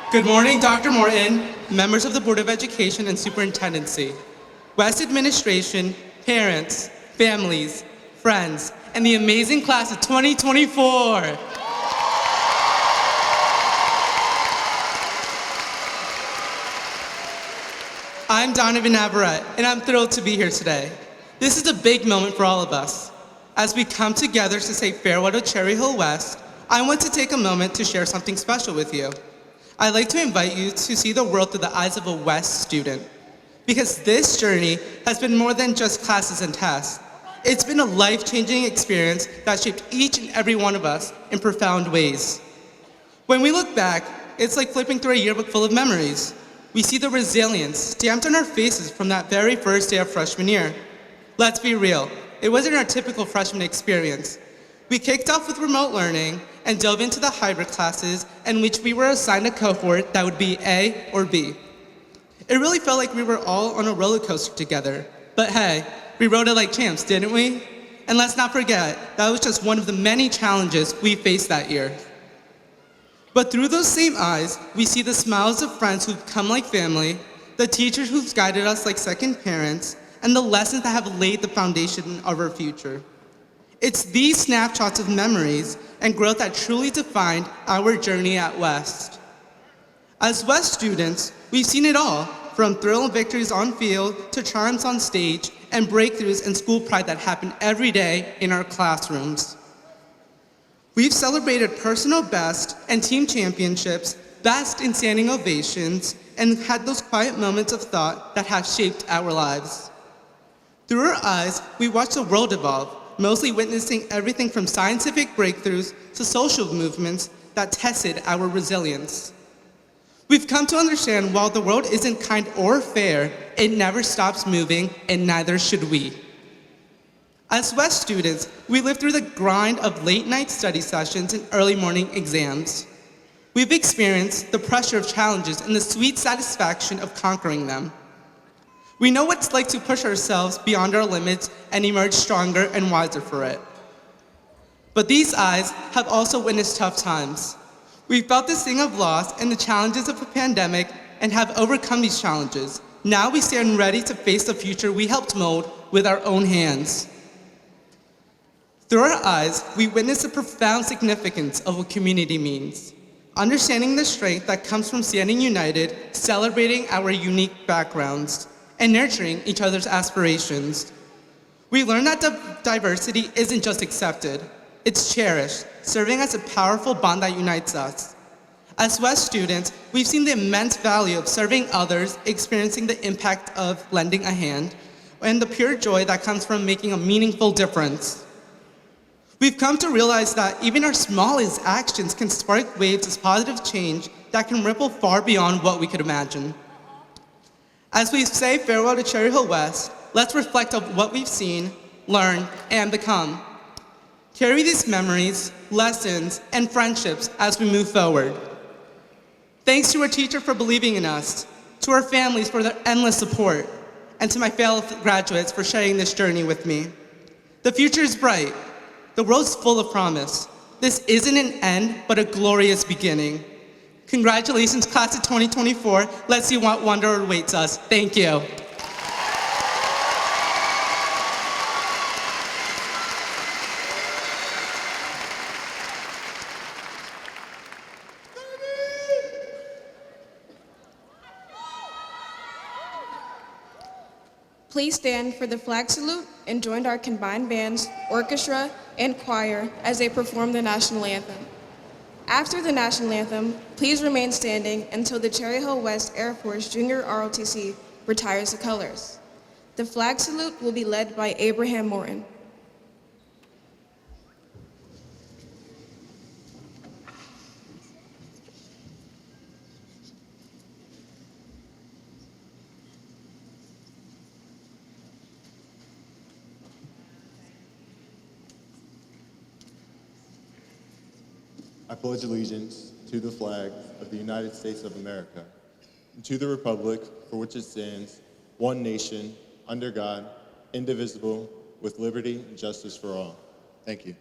Good morning, Dr. Morton, members of the Board of Education and Superintendency, West Administration, parents, families, friends, and the amazing class of 2024. I'm Donovan Navarrete, and I'm thrilled to be here today. This is a big moment for all of us. As we come together to say farewell to Cherry Hill West, I want to take a moment to share something special with you. I'd like to invite you to see the world through the eyes of a West student. Because this journey has been more than just classes and tests. It's been a life-changing experience that shaped each and every one of us in profound ways. When we look back, it's like flipping through a yearbook full of memories. We see the resilience stamped on our faces from that very first day of freshman year. Let's be real, it wasn't our typical freshman experience. We kicked off with remote learning and dove into the hybrid classes in which we were assigned a cohort that would be A or B. It really felt like we were all on a roller coaster together. But hey, we rode it like champs, didn't we? And let's not forget, that was just one of the many challenges we faced that year. But through those same eyes, we see the smiles of friends who've come like family, the teachers who've guided us like second parents, and the lessons that have laid the foundation of our future. It's these snapshots of memories and growth that truly defined our journey at West. As West students, we've seen it all, from thrill victories on field to triumphs on stage and breakthroughs and school pride that happen every day in our classrooms. We've celebrated personal best and team championships, best in standing ovations, and had those quiet moments of thought that have shaped our lives. Through our eyes, we watched the world evolve, mostly witnessing everything from scientific breakthroughs to social movements that tested our resilience. We've come to understand while the world isn't kind or fair, it never stops moving, and neither should we. As West students, we lived through the grind of late-night study sessions and early morning exams. We've experienced the pressure of challenges and the sweet satisfaction of conquering them. We know what it's like to push ourselves beyond our limits and emerge stronger and wiser for it. But these eyes have also witnessed tough times. We've felt the sting of loss and the challenges of a pandemic and have overcome these challenges. Now we stand ready to face the future we helped mold with our own hands. Through our eyes, we witness the profound significance of what community means. Understanding the strength that comes from standing united, celebrating our unique backgrounds, and nurturing each other's aspirations. We learn that diversity isn't just accepted, it's cherished, serving as a powerful bond that unites us. As West students, we've seen the immense value of serving others, experiencing the impact of lending a hand, and the pure joy that comes from making a meaningful difference. We've come to realize that even our smallest actions can spark waves of positive change that can ripple far beyond what we could imagine. As we say farewell to Cherry Hill West, let's reflect on what we've seen, learned, and become. Carry these memories, lessons, and friendships as we move forward. Thanks to our teacher for believing in us, to our families for their endless support, and to my fellow graduates for sharing this journey with me. The future is bright. The world's full of promise. This isn't an end, but a glorious beginning. Congratulations, class of 2024. Let's see what wonder awaits us. Thank you. Please stand for the flag salute and join our combined bands, orchestra, and choir as they perform the national anthem. After the national anthem, please remain standing until the Cherry Hill West Air Force Junior ROTC retires the colors. The flag salute will be led by Abraham Morton. I pledge allegiance to the flag of the United States of America and to the republic for which it stands, one nation, under God, indivisible, with liberty and justice for all. Thank you.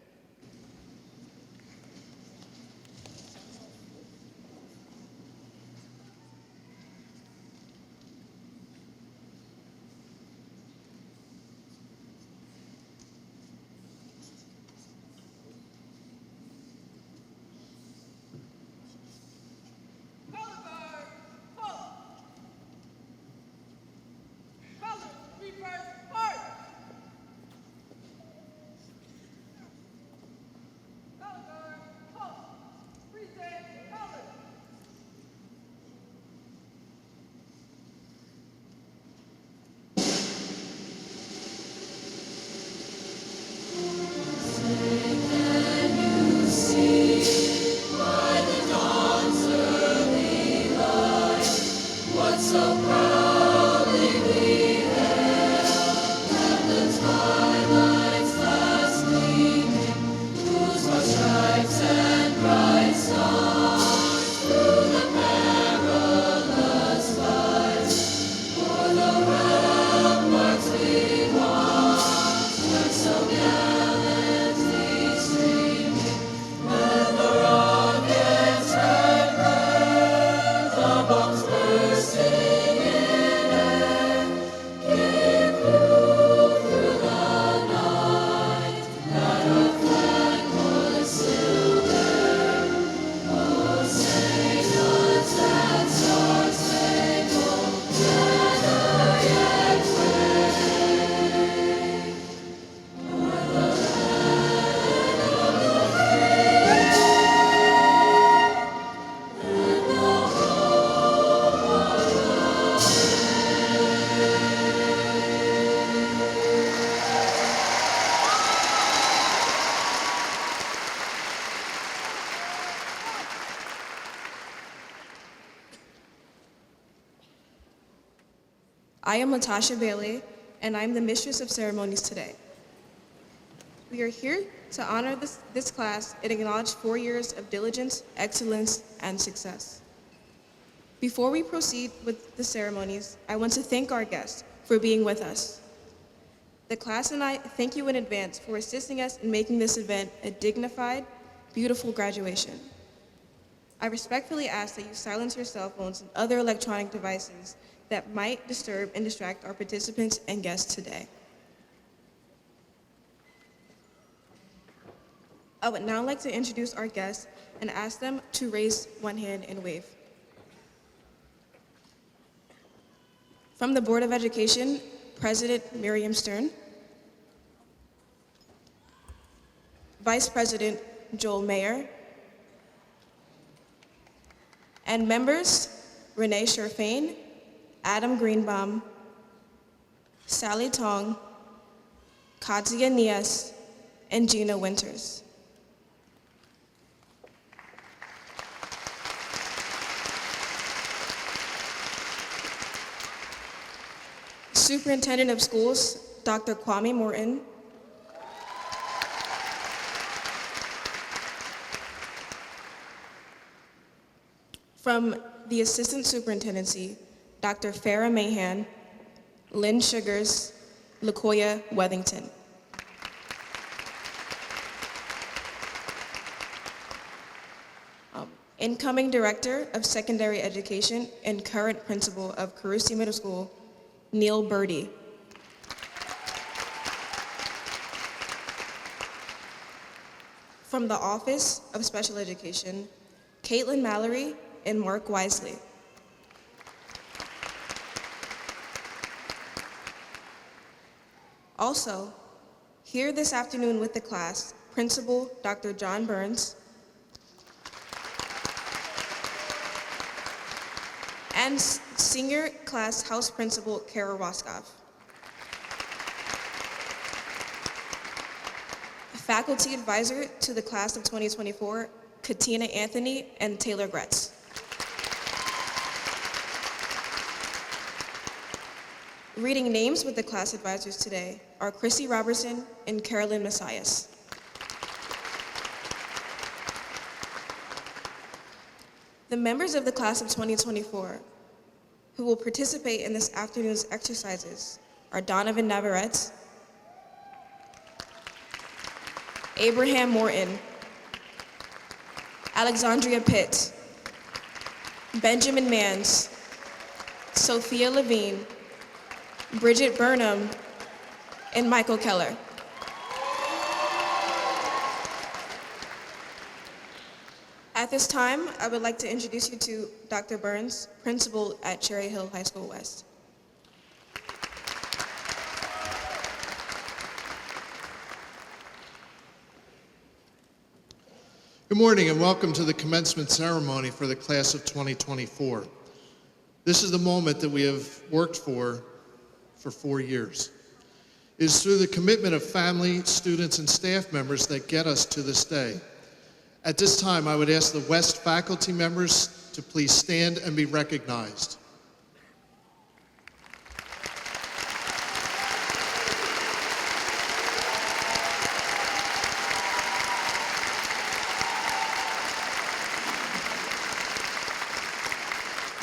I am Latasha Bailey, and I'm the Mistress of Ceremonies today. We are here to honor this class and acknowledge 4 years of diligence, excellence, and success. Before we proceed with the ceremonies, I want to thank our guests for being with us. The class and I thank you in advance for assisting us in making this event a dignified, beautiful graduation. I respectfully ask that you silence your cell phones and other electronic devices that might disturb and distract our participants and guests today. I would now like to introduce our guests and ask them to raise one hand and wave. From the Board of Education, President Miriam Stern, Vice President Joel Mayer, and members Renee Sherfain, Adam Greenbaum, Sally Tong, Kadzia Nias, and Gina Winters. Superintendent of Schools, Dr. Kwame Morton, from the Assistant Superintendency, Dr. Farah Mahan, Lynn Sugars, LaKoya Wethington. Incoming Director of Secondary Education and current Principal of Carusi Middle School, Neil Birdie. From the Office of Special Education, Caitlin Mallory and Mark Wisely. Also, here this afternoon with the class, Principal Dr. John Burns, and Senior Class House Principal Kara Roskoff. Faculty Advisor to the Class of 2024, Katina Anthony and Taylor Gretz. Reading names with the class advisors today are Chrissy Robertson and Carolyn Messias. The members of the Class of 2024 who will participate in this afternoon's exercises are Donovan Navarrete, Abraham Morton, Alexandria Pitt, Benjamin Mans, Sophia Levine, Bridget Burnham, and Michael Keller. At this time, I would like to introduce you to Dr. Burns, Principal at Cherry Hill High School West. Good morning and welcome to the commencement ceremony for the class of 2024. This is the moment that we have worked for 4 years. It is through the commitment of family, students, and staff members that get us to this day. At this time, I would ask the West faculty members to please stand and be recognized.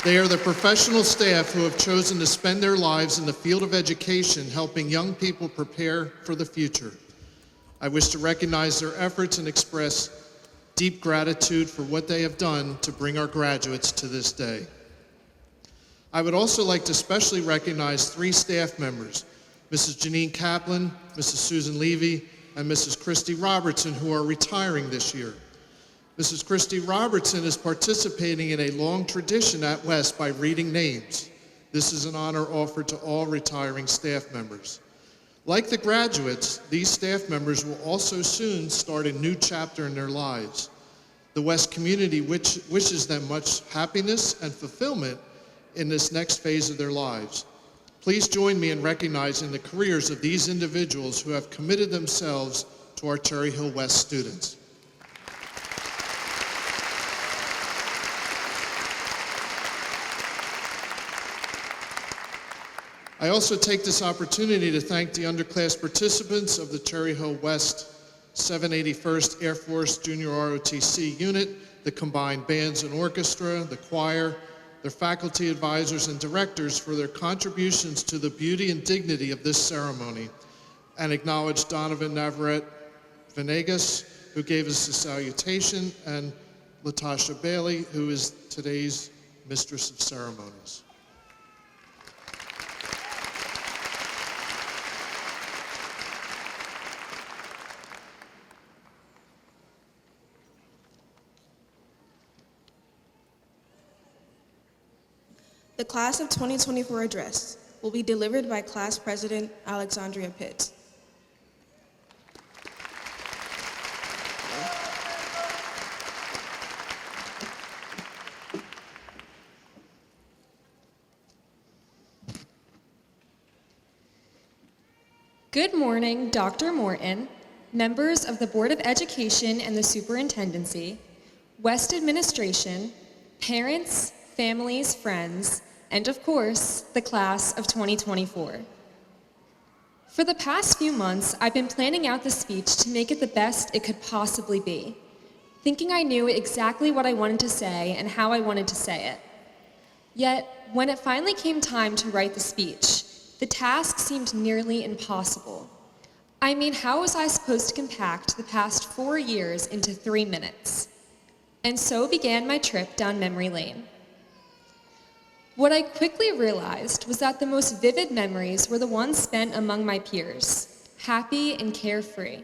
They are the professional staff who have chosen to spend their lives in the field of education, helping young people prepare for the future. I wish to recognize their efforts and express deep gratitude for what they have done to bring our graduates to this day. I would also like to especially recognize 3 staff members, Mrs. Janine Kaplan, Mrs. Susan Levy, and Mrs. Christy Robertson, who are retiring this year. Mrs. Christy Robertson is participating in a long tradition at West by reading names. This is an honor offered to all retiring staff members. Like the graduates, these staff members will also soon start a new chapter in their lives. The West community wishes them much happiness and fulfillment in this next phase of their lives. Please join me in recognizing the careers of these individuals who have committed themselves to our Cherry Hill West students. I also take this opportunity to thank the underclass participants of the Cherry Hill West 781st Air Force Junior ROTC unit, the combined bands and orchestra, the choir, their faculty advisors and directors for their contributions to the beauty and dignity of this ceremony, and acknowledge Donovan Navarrete Venegas, who gave us the salutation, and Latasha Bailey, who is today's Mistress of Ceremonies. The Class of 2024 address will be delivered by Class President Alexandria Pitts. Good morning, Dr. Morton, members of the Board of Education and the Superintendency, West Administration, parents, families, friends, and of course, the class of 2024. For the past few months, I've been planning out the speech to make it the best it could possibly be, thinking I knew exactly what I wanted to say and how I wanted to say it. Yet, when it finally came time to write the speech, the task seemed nearly impossible. I mean, how was I supposed to compact the past 4 years into 3 minutes? And so began my trip down memory lane. What I quickly realized was that the most vivid memories were the ones spent among my peers, happy and carefree.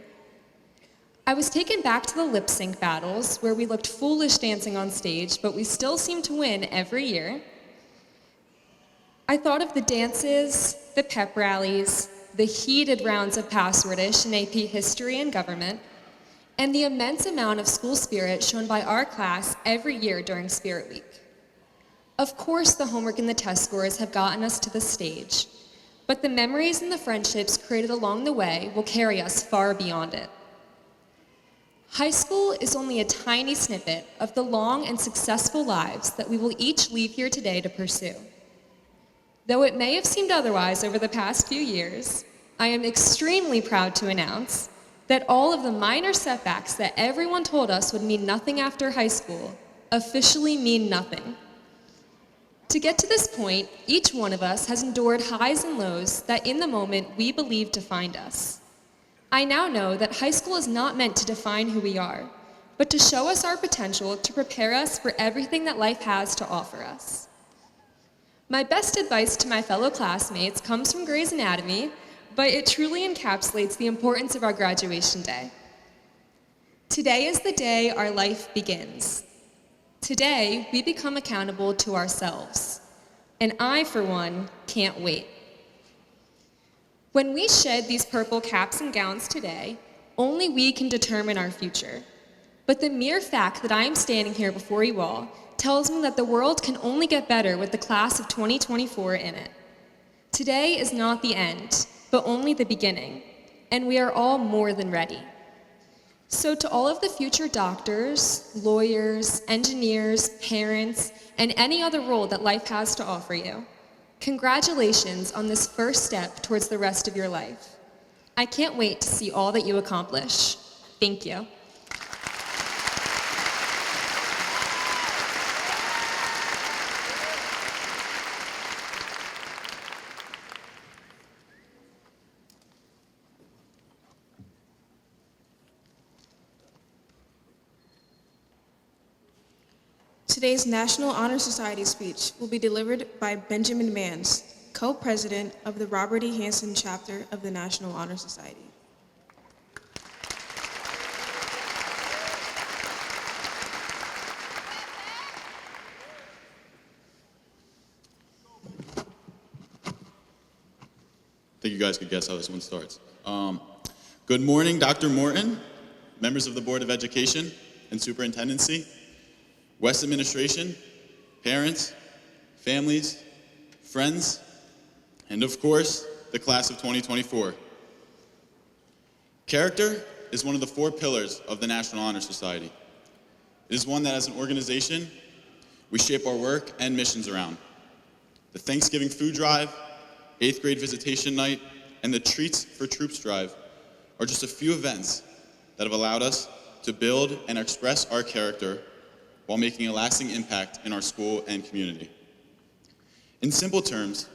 I was taken back to the lip sync battles where we looked foolish dancing on stage, but we still seemed to win every year. I thought of the dances, the pep rallies, the heated rounds of Passwordish in AP History and Government, and the immense amount of school spirit shown by our class every year during Spirit Week. Of course, the homework and the test scores have gotten us to this stage, but the memories and the friendships created along the way will carry us far beyond it. High school is only a tiny snippet of the long and successful lives that we will each leave here today to pursue. Though it may have seemed otherwise over the past few years, I am extremely proud to announce that all of the minor setbacks that everyone told us would mean nothing after high school officially mean nothing. To get to this point, each one of us has endured highs and lows that in the moment we believed defined us. I now know that high school is not meant to define who we are, but to show us our potential to prepare us for everything that life has to offer us. My best advice to my fellow classmates comes from Grey's Anatomy, but it truly encapsulates the importance of our graduation day. Today is the day our life begins. Today, we become accountable to ourselves, and I, for one, can't wait. When we shed these purple caps and gowns today, only we can determine our future. but the mere fact that I am standing here before you all tells me that the world can only get better with the class of 2024 in it. Today is not the end, but only the beginning, and we are all more than ready. So to all of the future doctors, lawyers, engineers, parents, and any other role that life has to offer you, congratulations on this first step towards the rest of your life. I can't wait to see all that you accomplish. Thank you. Today's National Honor Society speech will be delivered by Benjamin Mans, co-president of the Robert E. Hansen chapter of the National Honor Society. I think you guys could guess how this one starts. Good morning, Dr. Morton, members of the Board of Education and Superintendency, West Administration, parents, families, friends, and of course, the class of 2024. Character is one of the 4 pillars of the National Honor Society. It is one that as an organization, we shape our work and missions around. The Thanksgiving food drive, 8th grade visitation night, and the Treats for Troops drive are just a few events that have allowed us to build and express our character while making a lasting impact in our school and community. In simple terms,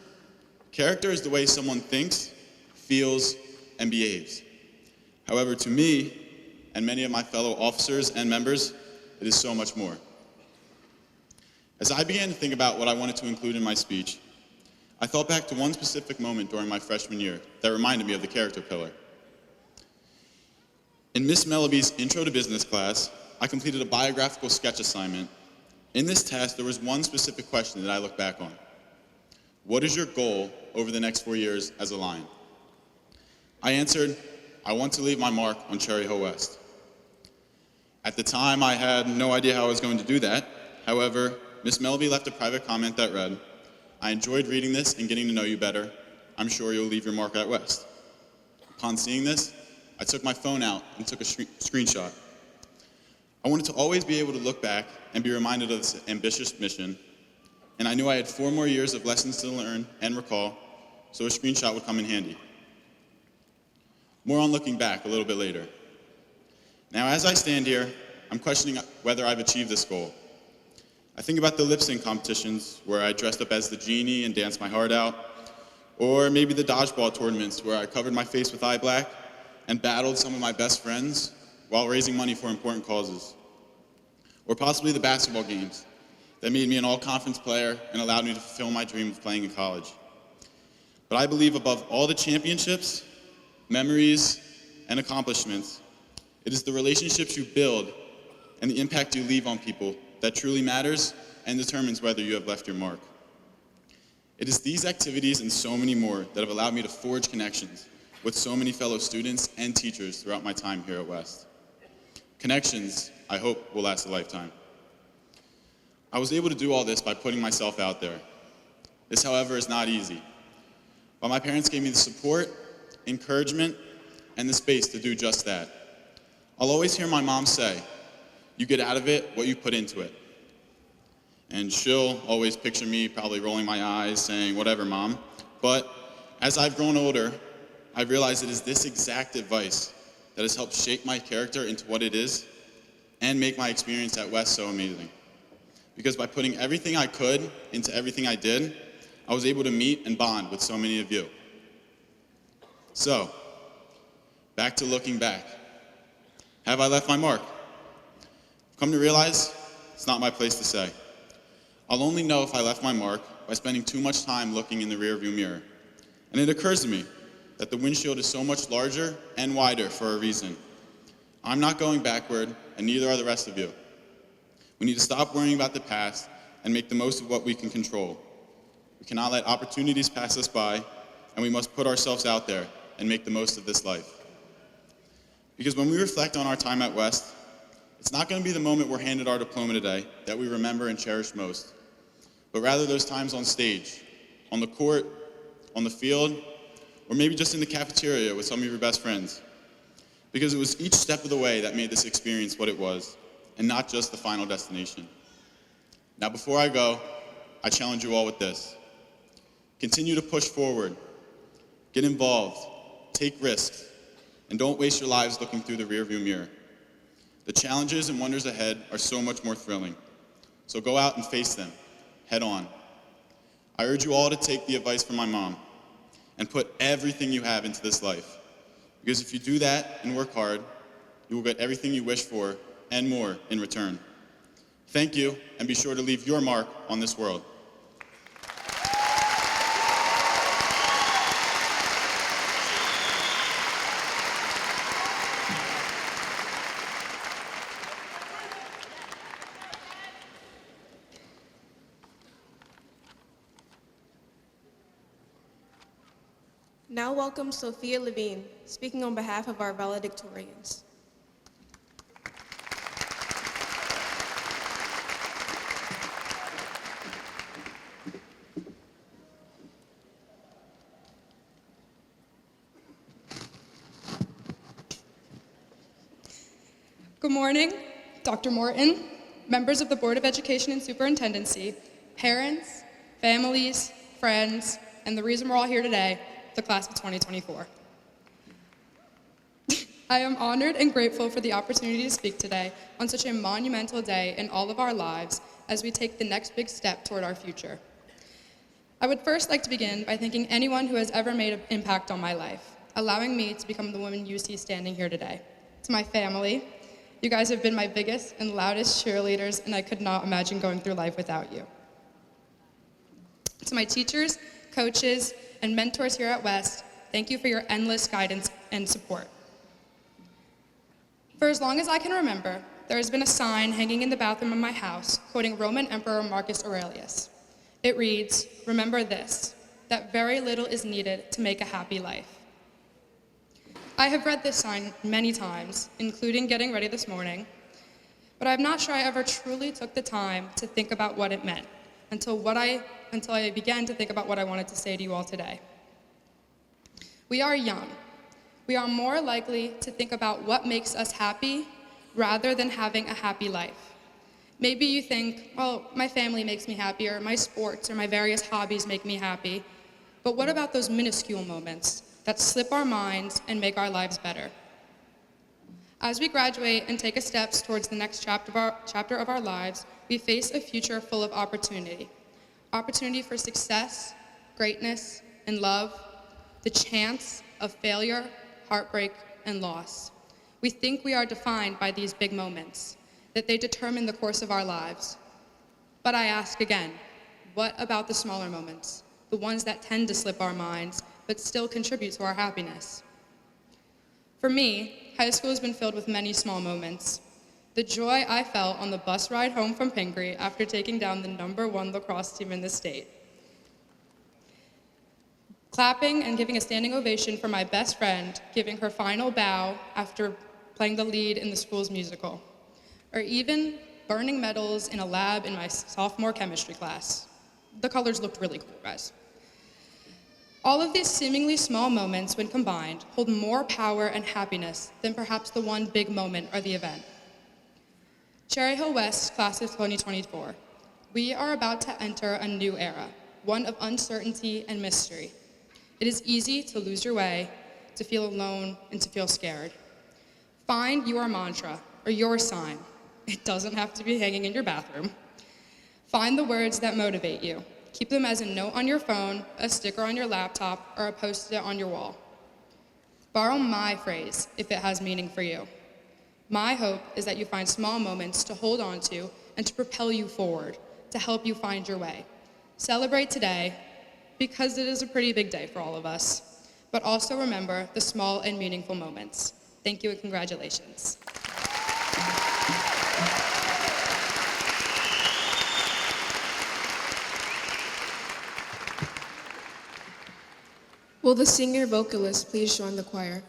character is the way someone thinks, feels, and behaves. However, to me, and many of my fellow officers and members, it is so much more. As I began to think about what I wanted to include in my speech, I thought back to one specific moment during my freshman year that reminded me of the character pillar. In Miss Mellaby's Intro to Business class, I completed a biographical sketch assignment. In this task, there was one specific question that I look back on. What is your goal over the next 4 years as a Lion? I answered, I want to leave my mark on Cherry Hill West. At the time, I had no idea how I was going to do that. However, Miss Mellaby left a private comment that read, I enjoyed reading this and getting to know you better. I'm sure you'll leave your mark at West. Upon seeing this, I took my phone out and took a screenshot. I wanted to always be able to look back and be reminded of this ambitious mission, and I knew I had 4 more years of lessons to learn and recall, so a screenshot would come in handy. More on looking back a little bit later. Now, as I stand here, I'm questioning whether I've achieved this goal. I think about the lip sync competitions where I dressed up as the genie and danced my heart out, or maybe the dodgeball tournaments where I covered my face with eye black and battled some of my best friends while raising money for important causes. Or possibly the basketball games that made me an all-conference player and allowed me to fulfill my dream of playing in college. But I believe above all the championships, memories, and accomplishments, it is the relationships you build and the impact you leave on people that truly matters and determines whether you have left your mark. It is these activities and so many more that have allowed me to forge connections with so many fellow students and teachers throughout my time here at West. Connections, I hope, will last a lifetime. I was able to do all this by putting myself out there. This, however, is not easy. But my parents gave me the support, encouragement, and the space to do just that. I'll always hear my mom say, you get out of it what you put into it. And she'll always picture me probably rolling my eyes saying, whatever, Mom. But as I've grown older, I've realized it is this exact advice that has helped shape my character into what it is and make my experience at West so amazing. Because by putting everything I could into everything I did, I was able to meet and bond with so many of you. So, back to looking back. Have I left my mark? I've come to realize it's not my place to say. I'll only know if I left my mark by spending too much time looking in the rearview mirror. And it occurs to me that the windshield is so much larger and wider for a reason. I'm not going backward, and neither are the rest of you. We need to stop worrying about the past and make the most of what we can control. We cannot let opportunities pass us by, and we must put ourselves out there and make the most of this life. Because when we reflect on our time at West, It's not going to be the moment we're handed our diploma today that we remember and cherish most, but rather those times on stage, on the court, on the field, or maybe just in the cafeteria with some of your best friends. Because it was each step of the way that made this experience what it was, and not just the final destination. Now, before I go, I challenge you all with this. Continue to push forward, get involved, take risks, and don't waste your lives looking through the rearview mirror. The challenges and wonders ahead are so much more thrilling. So go out and face them, head on. I urge you all to take the advice from my mom and put everything you have into this life. Because if you do that and work hard, you will get everything you wish for and more in return. Thank you, and be sure to leave your mark on this world. Now welcome Sophia Levine, speaking on behalf of our valedictorians. Good morning, Dr. Morton, members of the Board of Education and Superintendency, parents, families, friends, and the reason we're all here today, the class of 2024. I am honored and grateful for the opportunity to speak today on such a monumental day in all of our lives as we take the next big step toward our future. I would first like to begin by thanking anyone who has ever made an impact on my life, allowing me to become the woman you see standing here today. To my family, you guys have been my biggest and loudest cheerleaders, and I could not imagine going through life without you. To my teachers, coaches, and mentors here at West, thank you for your endless guidance and support. For as long as I can remember, there has been a sign hanging in the bathroom of my house quoting Roman Emperor Marcus Aurelius. It reads, "Remember this, that very little is needed to make a happy life." I have read this sign many times, including getting ready this morning, but I'm not sure I ever truly took the time to think about what it meant until I began to think about what I wanted to say to you all today. We are young. We are more likely to think about what makes us happy rather than having a happy life. Maybe you think, well, my family makes me happy, or my sports or my various hobbies make me happy, but what about those minuscule moments that slip our minds and make our lives better? As we graduate and take a steps towards the next chapter of our lives, we face a future full of opportunity. Opportunity for success, greatness, and love, the chance of failure, heartbreak, and loss. We think we are defined by these big moments, that they determine the course of our lives. But I ask again, what about the smaller moments, the ones that tend to slip our minds, but still contribute to our happiness? For me, high school has been filled with many small moments. The joy I felt on the bus ride home from Pingree after taking down the #1 lacrosse team in the state. Clapping and giving a standing ovation for my best friend, giving her final bow after playing the lead in the school's musical. Or even burning medals in a lab in my sophomore chemistry class. The colors looked really cool, guys. All of these seemingly small moments, when combined, hold more power and happiness than perhaps the one big moment or the event. Cherry Hill West, class of 2024. We are about to enter a new era, one of uncertainty and mystery. It is easy to lose your way, to feel alone, and to feel scared. Find your mantra or your sign. It doesn't have to be hanging in your bathroom. Find the words that motivate you. Keep them as a note on your phone, a sticker on your laptop, or a post-it on your wall. Borrow my phrase if it has meaning for you. My hope is that you find small moments to hold on to and to propel you forward, to help you find your way. Celebrate today, because it is a pretty big day for all of us, but also remember the small and meaningful moments. Thank you and congratulations. Will the singer-vocalist please join the choir?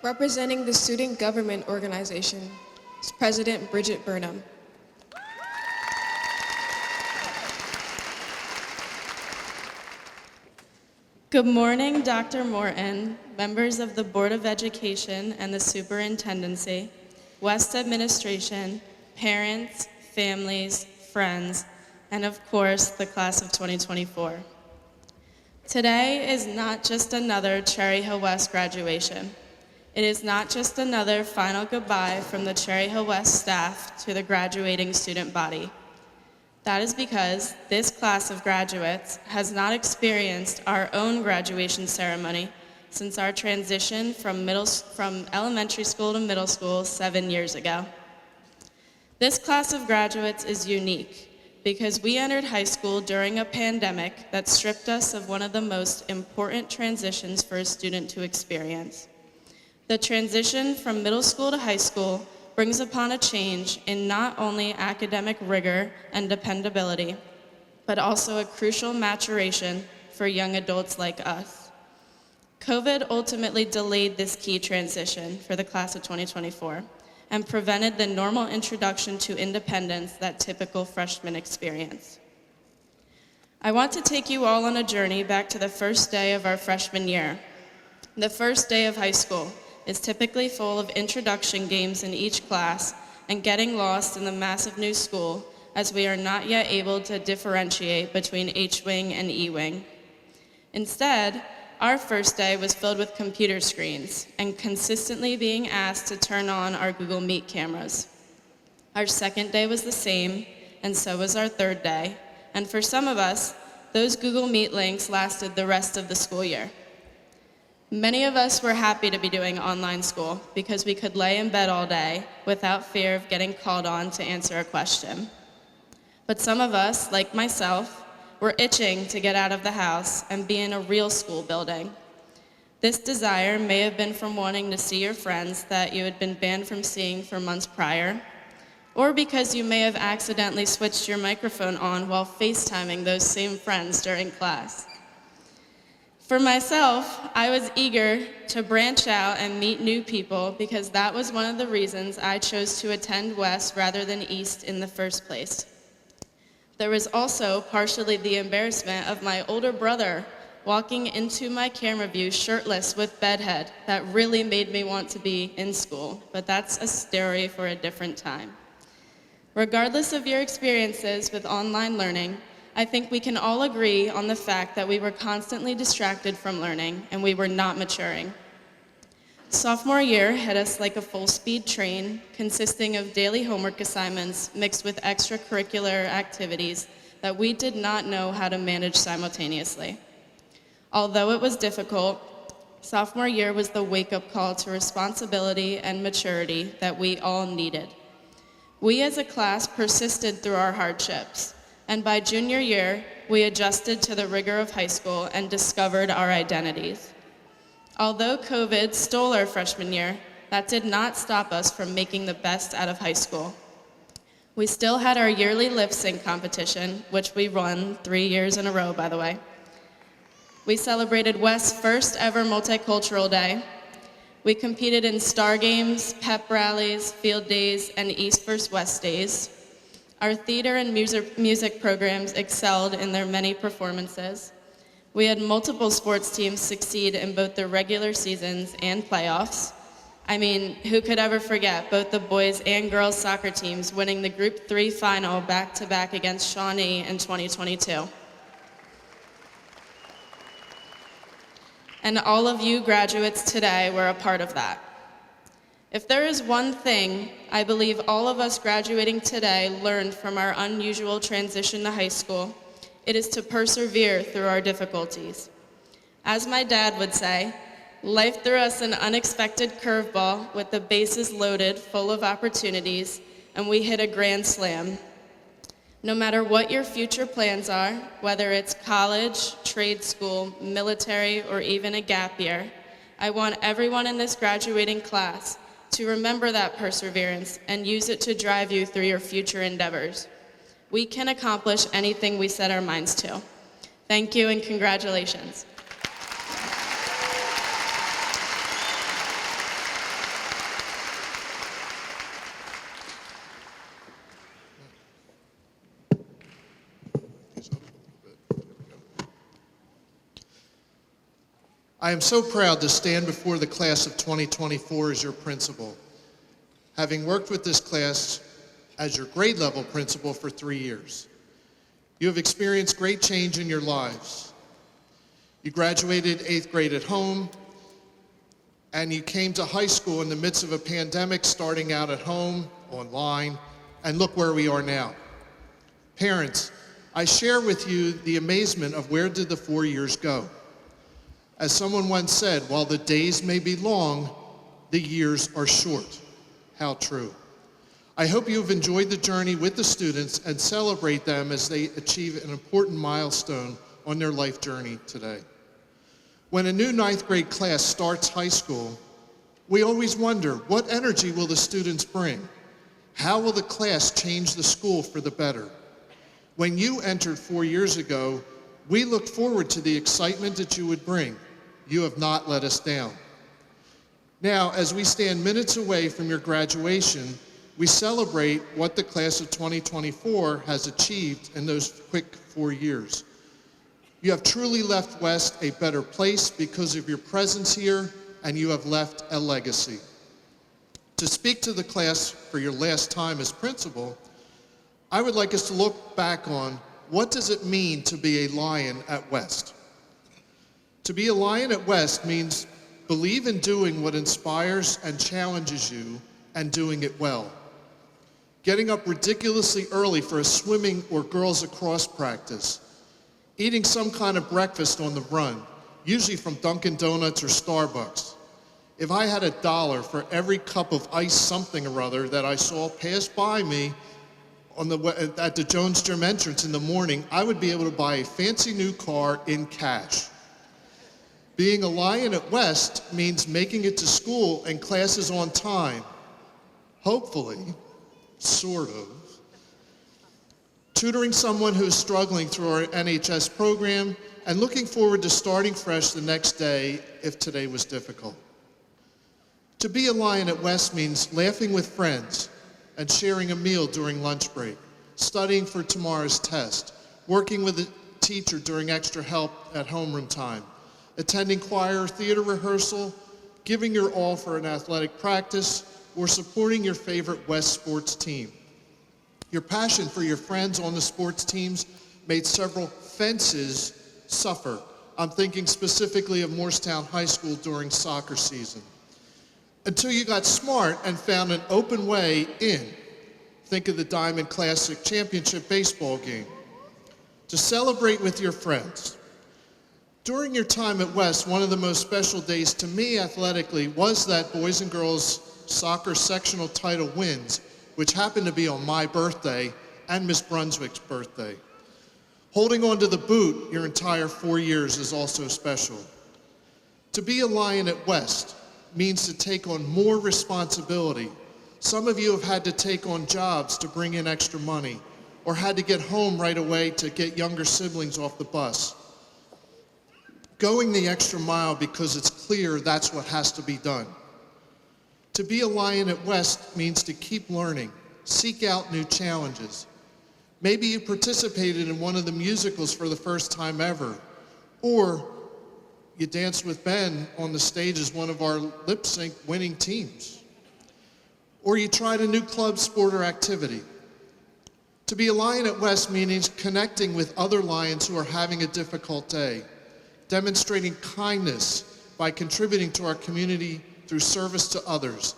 Representing the Student Government Organization is President Bridget Burnham. Good morning, Dr. Morton, members of the Board of Education and the Superintendency, West Administration, parents, families, friends, and of course, the class of 2024. Today is not just another Cherry Hill West graduation. It is not just another final goodbye from the Cherry Hill West staff to the graduating student body. That is because this class of graduates has not experienced our own graduation ceremony since our transition from elementary school to middle school 7 years ago. This class of graduates is unique because we entered high school during a pandemic that stripped us of one of the most important transitions for a student to experience. The transition from middle school to high school brings upon a change in not only academic rigor and dependability, but also a crucial maturation for young adults like us. COVID ultimately delayed this key transition for the class of 2024 and prevented the normal introduction to independence that typical freshmen experience. I want to take you all on a journey back to the first day of our freshman year. The first day of high school is typically full of introduction games in each class and getting lost in the massive new school as we are not yet able to differentiate between H-wing and E-wing. Instead, our first day was filled with computer screens and consistently being asked to turn on our Google Meet cameras. Our second day was the same, and so was our third day, and for some of us, those Google Meet links lasted the rest of the school year. Many of us were happy to be doing online school because we could lay in bed all day without fear of getting called on to answer a question. But some of us, like myself, were itching to get out of the house and be in a real school building. This desire may have been from wanting to see your friends that you had been banned from seeing for months prior, or because you may have accidentally switched your microphone on while FaceTiming those same friends during class. For myself, I was eager to branch out and meet new people because that was one of the reasons I chose to attend West rather than East in the first place. There was also partially the embarrassment of my older brother walking into my camera view shirtless with bedhead that really made me want to be in school, but that's a story for a different time. Regardless of your experiences with online learning, I think we can all agree on the fact that we were constantly distracted from learning and we were not maturing. Sophomore year hit us like a full-speed train consisting of daily homework assignments mixed with extracurricular activities that we did not know how to manage simultaneously. Although it was difficult, sophomore year was the wake-up call to responsibility and maturity that we all needed. We as a class persisted through our hardships, and by junior year, we adjusted to the rigor of high school and discovered our identities. Although COVID stole our freshman year, that did not stop us from making the best out of high school. We still had our yearly lip sync competition, which we won 3 years in a row, by the way. We celebrated West's first ever multicultural day. We competed in star games, pep rallies, field days, and East vs. West days. Our theater and music programs excelled in their many performances. We had multiple sports teams succeed in both the regular seasons and playoffs. I mean, who could ever forget both the boys and girls soccer teams winning the Group 3 final back-to-back against Shawnee in 2022. And all of you graduates today were a part of that. If there is one thing I believe all of us graduating today learned from our unusual transition to high school, it is to persevere through our difficulties. As my dad would say, life threw us an unexpected curveball with the bases loaded full of opportunities, and we hit a grand slam. No matter what your future plans are, whether it's college, trade school, military, or even a gap year, I want everyone in this graduating class to remember that perseverance and use it to drive you through your future endeavors. We can accomplish anything we set our minds to. Thank you and congratulations. I am so proud to stand before the class of 2024 as your principal, having worked with this class as your grade level principal for 3 years. You have experienced great change in your lives. You graduated 8th grade at home, and you came to high school in the midst of a pandemic, starting out at home, online, and look where we are now. Parents, I share with you the amazement of where did the 4 years go. As someone once said, while the days may be long, the years are short. How true. I hope you have enjoyed the journey with the students and celebrate them as they achieve an important milestone on their life journey today. When a new 9th grade class starts high school, we always wonder, what energy will the students bring? How will the class change the school for the better? When you entered 4 years ago, we looked forward to the excitement that you would bring. You have not let us down. Now, as we stand minutes away from your graduation, we celebrate what the class of 2024 has achieved in those quick 4 years. You have truly left West a better place because of your presence here, and you have left a legacy. To speak to the class for your last time as principal, I would like us to look back on what does it mean to be a Lion at West. To be a Lion at West means believe in doing what inspires and challenges you and doing it well. Getting up ridiculously early for a swimming or girls lacrosse practice. Eating some kind of breakfast on the run, usually from Dunkin' Donuts or Starbucks. If I had $1 for every cup of ice something or other that I saw pass by me at the Jones Gym entrance in the morning, I would be able to buy a fancy new car in cash. Being a Lion at West means making it to school and classes on time. Hopefully, sort of. Tutoring someone who is struggling through our NHS program and looking forward to starting fresh the next day if today was difficult. To be a Lion at West means laughing with friends and sharing a meal during lunch break, studying for tomorrow's test, working with a teacher during extra help at homeroom time, attending choir or theater rehearsal, giving your all for an athletic practice, or supporting your favorite West sports team. Your passion for your friends on the sports teams made several fences suffer. I'm thinking specifically of Morristown High School during soccer season. Until you got smart and found an open way in. Think of the Diamond Classic Championship baseball game. To celebrate with your friends. During your time at West, one of the most special days to me athletically was that boys and girls soccer sectional title wins, which happened to be on my birthday and Miss Brunswick's birthday. Holding on to the boot your entire 4 years is also special. To be a Lion at West means to take on more responsibility. Some of you have had to take on jobs to bring in extra money, or had to get home right away to get younger siblings off the bus. Going the extra mile because it's clear that's what has to be done. To be a Lion at West means to keep learning, seek out new challenges. Maybe you participated in one of the musicals for the first time ever, or you danced with Ben on the stage as one of our lip sync winning teams. Or you tried a new club, sport, or activity. To be a Lion at West means connecting with other Lions who are having a difficult day, demonstrating kindness by contributing to our community through service to others.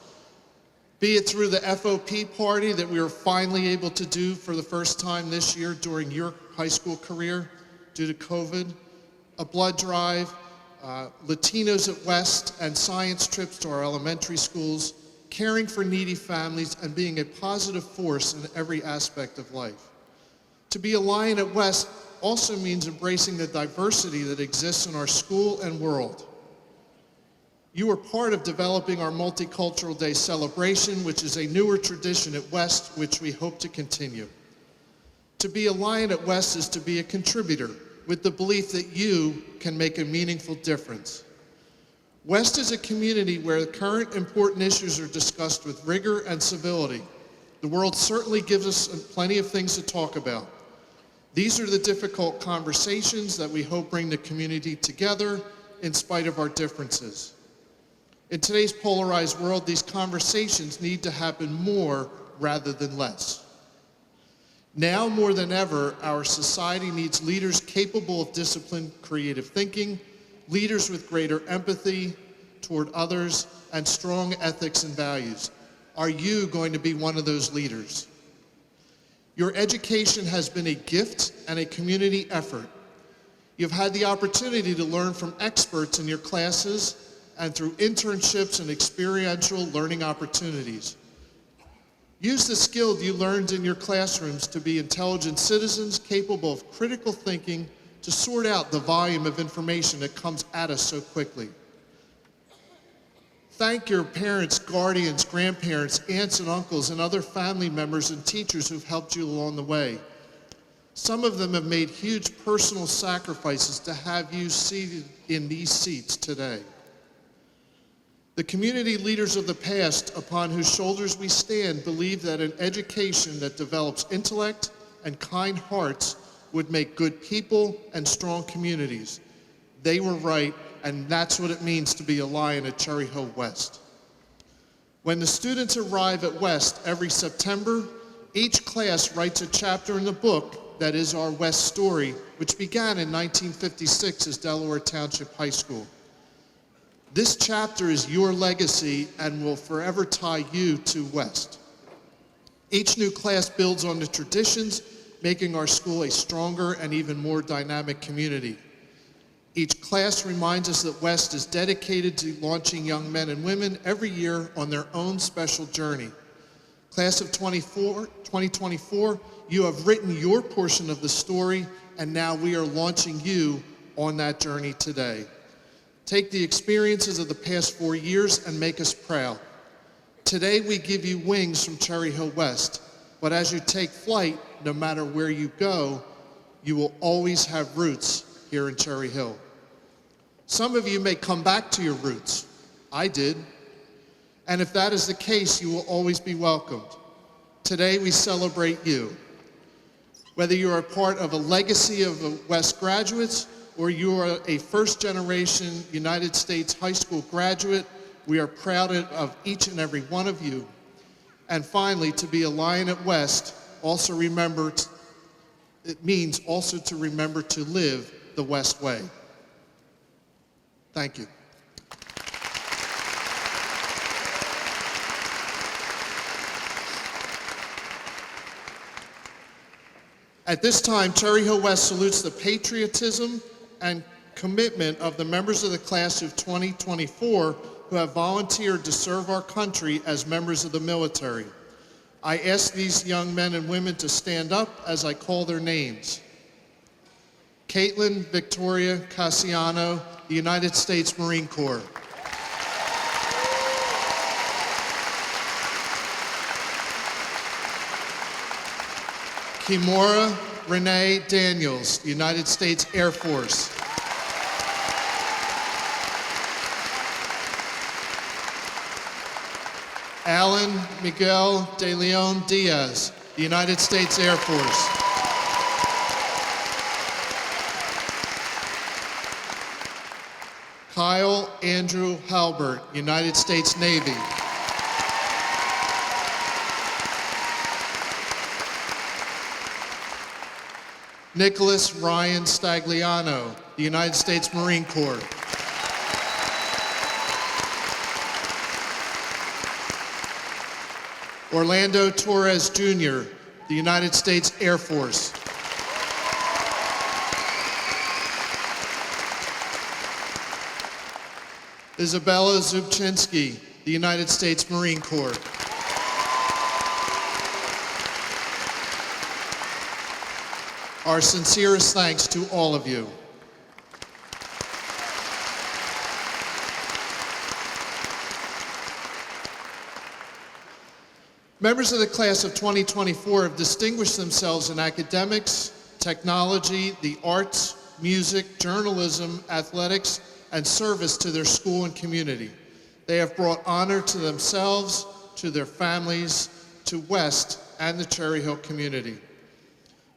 Be it through the FOP party that we were finally able to do for the first time this year during your high school career due to COVID, a blood drive, Latinos at West, and science trips to our elementary schools, caring for needy families, and being a positive force in every aspect of life. To be a Lion at West also means embracing the diversity that exists in our school and world. You are part of developing our Multicultural Day celebration, which is a newer tradition at West, which we hope to continue. To be a Lion at West is to be a contributor with the belief that you can make a meaningful difference. West is a community where the current important issues are discussed with rigor and civility. The world certainly gives us plenty of things to talk about. These are the difficult conversations that we hope bring the community together in spite of our differences. In today's polarized world, these conversations need to happen more rather than less. Now more than ever, our society needs leaders capable of disciplined, creative thinking, leaders with greater empathy toward others, and strong ethics and values. Are you going to be one of those leaders? Your education has been a gift and a community effort. You've had the opportunity to learn from experts in your classes and through internships and experiential learning opportunities. Use the skills you learned in your classrooms to be intelligent citizens capable of critical thinking to sort out the volume of information that comes at us so quickly. Thank your parents, guardians, grandparents, aunts and uncles, and other family members and teachers who've helped you along the way. Some of them have made huge personal sacrifices to have you seated in these seats today. The community leaders of the past upon whose shoulders we stand believed that an education that develops intellect and kind hearts would make good people and strong communities. They were right, and that's what it means to be a Lion at Cherry Hill West. When the students arrive at West every September, each class writes a chapter in the book that is our West story, which began in 1956 as Delaware Township High School. This chapter is your legacy and will forever tie you to West. Each new class builds on the traditions, making our school a stronger and even more dynamic community. Each class reminds us that West is dedicated to launching young men and women every year on their own special journey. Class of 2024, you have written your portion of the story, and now we are launching you on that journey today. Take the experiences of the past 4 years and make us proud. Today we give you wings from Cherry Hill West, but as you take flight, no matter where you go, you will always have roots here in Cherry Hill. Some of you may come back to your roots. I did. And if that is the case, you will always be welcomed. Today we celebrate you. Whether you are a part of a legacy of West graduates or you are a first-generation United States high school graduate, we are proud of each and every one of you. And finally, to be a Lion at West, also remember, it means also to remember to live the West way. Thank you. At this time, Cherry Hill West salutes the patriotism and commitment of the members of the class of 2024 who have volunteered to serve our country as members of the military. I ask these young men and women to stand up as I call their names. Caitlin Victoria Cassiano, the United States Marine Corps. Kimora Renee Daniels, United States Air Force. Alan Miguel de Leon Diaz, the United States Air Force. Kyle Andrew Halbert, United States Navy. Nicholas Ryan Stagliano, the United States Marine Corps. Orlando Torres Jr., the United States Air Force. Isabella Zubchinsky, the United States Marine Corps. Our sincerest thanks to all of you. Members of the class of 2024 have distinguished themselves in academics, technology, the arts, music, journalism, athletics, and service to their school and community. They have brought honor to themselves, to their families, to West, and the Cherry Hill community.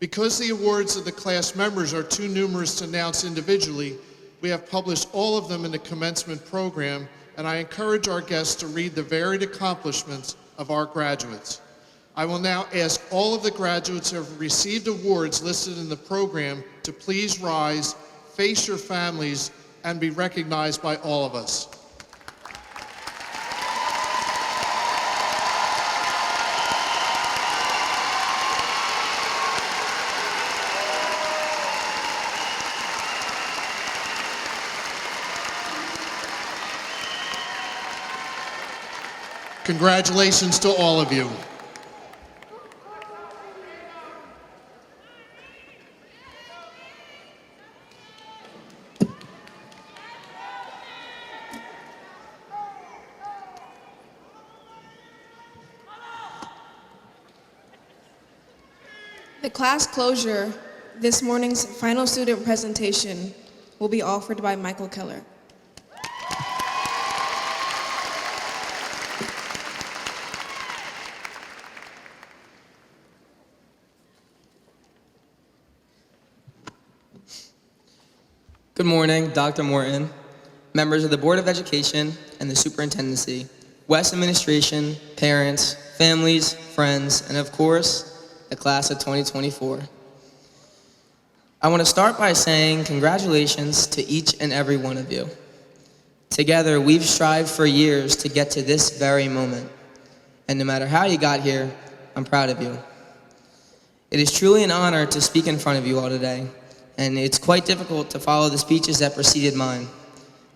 Because the awards of the class members are too numerous to announce individually, We have published all of them in the commencement program, and I encourage our guests to read the varied accomplishments of our graduates. I will now ask all of the graduates who have received awards listed in the program to please rise, face your families, and be recognized by all of us. Congratulations to all of you. The class closure, this morning's final student presentation, will be offered by Michael Keller. Good morning, Dr. Morton, members of the Board of Education and the Superintendency, West Administration, parents, families, friends, and of course, the class of 2024. I want to start by saying congratulations to each and every one of you. Together, we've strived for years to get to this very moment. And no matter how you got here, I'm proud of you. It is truly an honor to speak in front of you all today. And it's quite difficult to follow the speeches that preceded mine.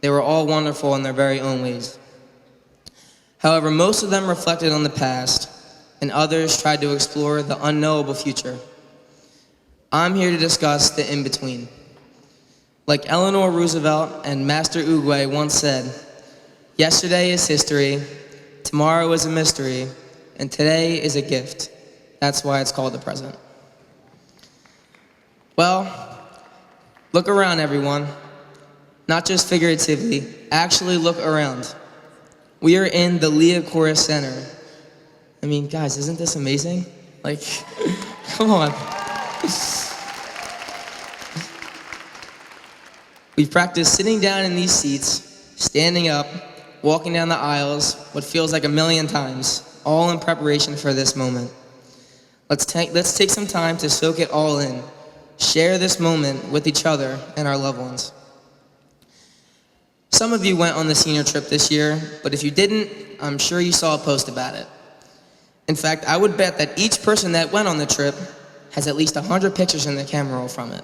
They were all wonderful in their very own ways. However, most of them reflected on the past, and others tried to explore the unknowable future. I'm here to discuss the in-between. Like Eleanor Roosevelt and Master Oogway once said, yesterday is history, tomorrow is a mystery, and today is a gift. That's why it's called the present. Well, look around, everyone. Not just figuratively, actually look around. We are in the Leah Corus Center. I mean, guys, isn't this amazing? Like, come on. We've practiced sitting down in these seats, standing up, walking down the aisles, what feels like a million times, all in preparation for this moment. Let's take some time to soak it all in. Share this moment with each other and our loved ones. Some of you went on the senior trip this year, but if you didn't, I'm sure you saw a post about it. In fact, I would bet that each person that went on the trip has at least 100 pictures in the camera roll from it.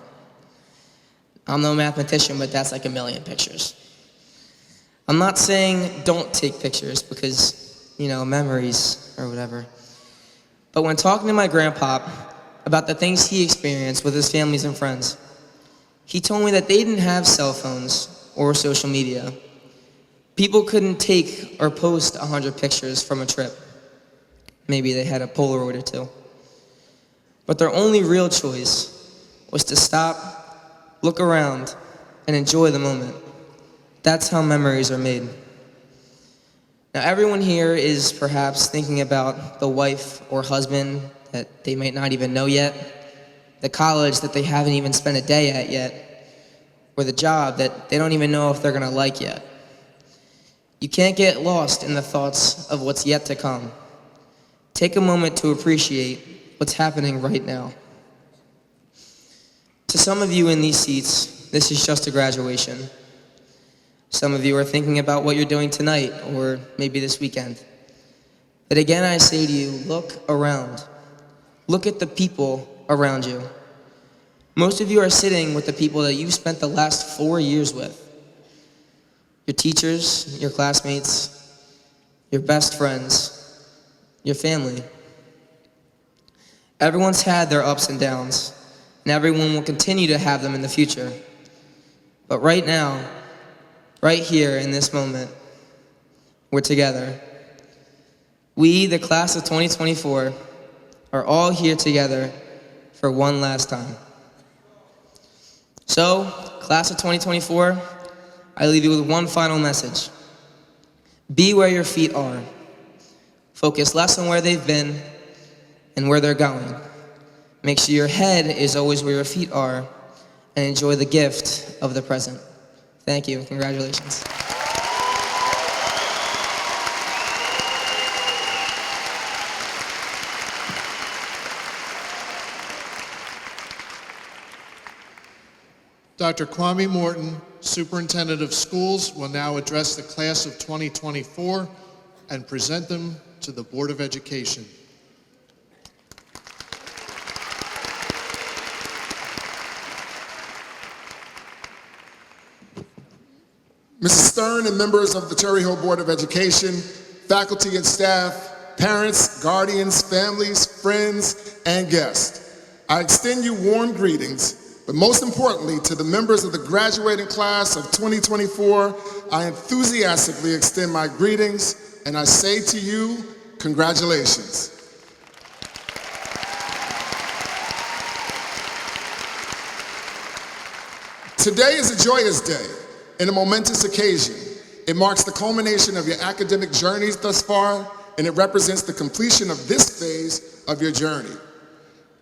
I'm no mathematician, but that's like 1,000,000 pictures. I'm not saying don't take pictures because, memories or whatever. But when talking to my grandpa about the things he experienced with his families and friends, he told me that they didn't have cell phones or social media. People couldn't take or post 100 pictures from a trip. Maybe they had a Polaroid or two. But their only real choice was to stop, look around, and enjoy the moment. That's how memories are made. Now, everyone here is perhaps thinking about the wife or husband that they might not even know yet, the college that they haven't even spent a day at yet, or the job that they don't even know if they're gonna like yet. You can't get lost in the thoughts of what's yet to come. Take a moment to appreciate what's happening right now. To some of you in these seats, this is just a graduation. Some of you are thinking about what you're doing tonight or maybe this weekend. But again, I say to you, look around. Look at the people around you. Most of you are sitting with the people that you've spent the last 4 years with. Your teachers, your classmates, your best friends, your family. Everyone's had their ups and downs, and everyone will continue to have them in the future. But right now, right here in this moment, we're together. We, the class of 2024, are all here together for one last time. So, class of 2024, I leave you with one final message. Be where your feet are. Focus less on where they've been and where they're going. Make sure your head is always where your feet are, and enjoy the gift of the present. Thank you. Congratulations. Dr. Kwame Morton, Superintendent of Schools, will now address the class of 2024 and present them to the Board of Education. Mrs. Stern and members of the Cherry Hill Board of Education, faculty and staff, parents, guardians, families, friends, and guests, I extend you warm greetings, but most importantly, to the members of the graduating class of 2024, I enthusiastically extend my greetings, and I say to you, congratulations. Today is a joyous day and a momentous occasion. It marks the culmination of your academic journeys thus far, and it represents the completion of this phase of your journey.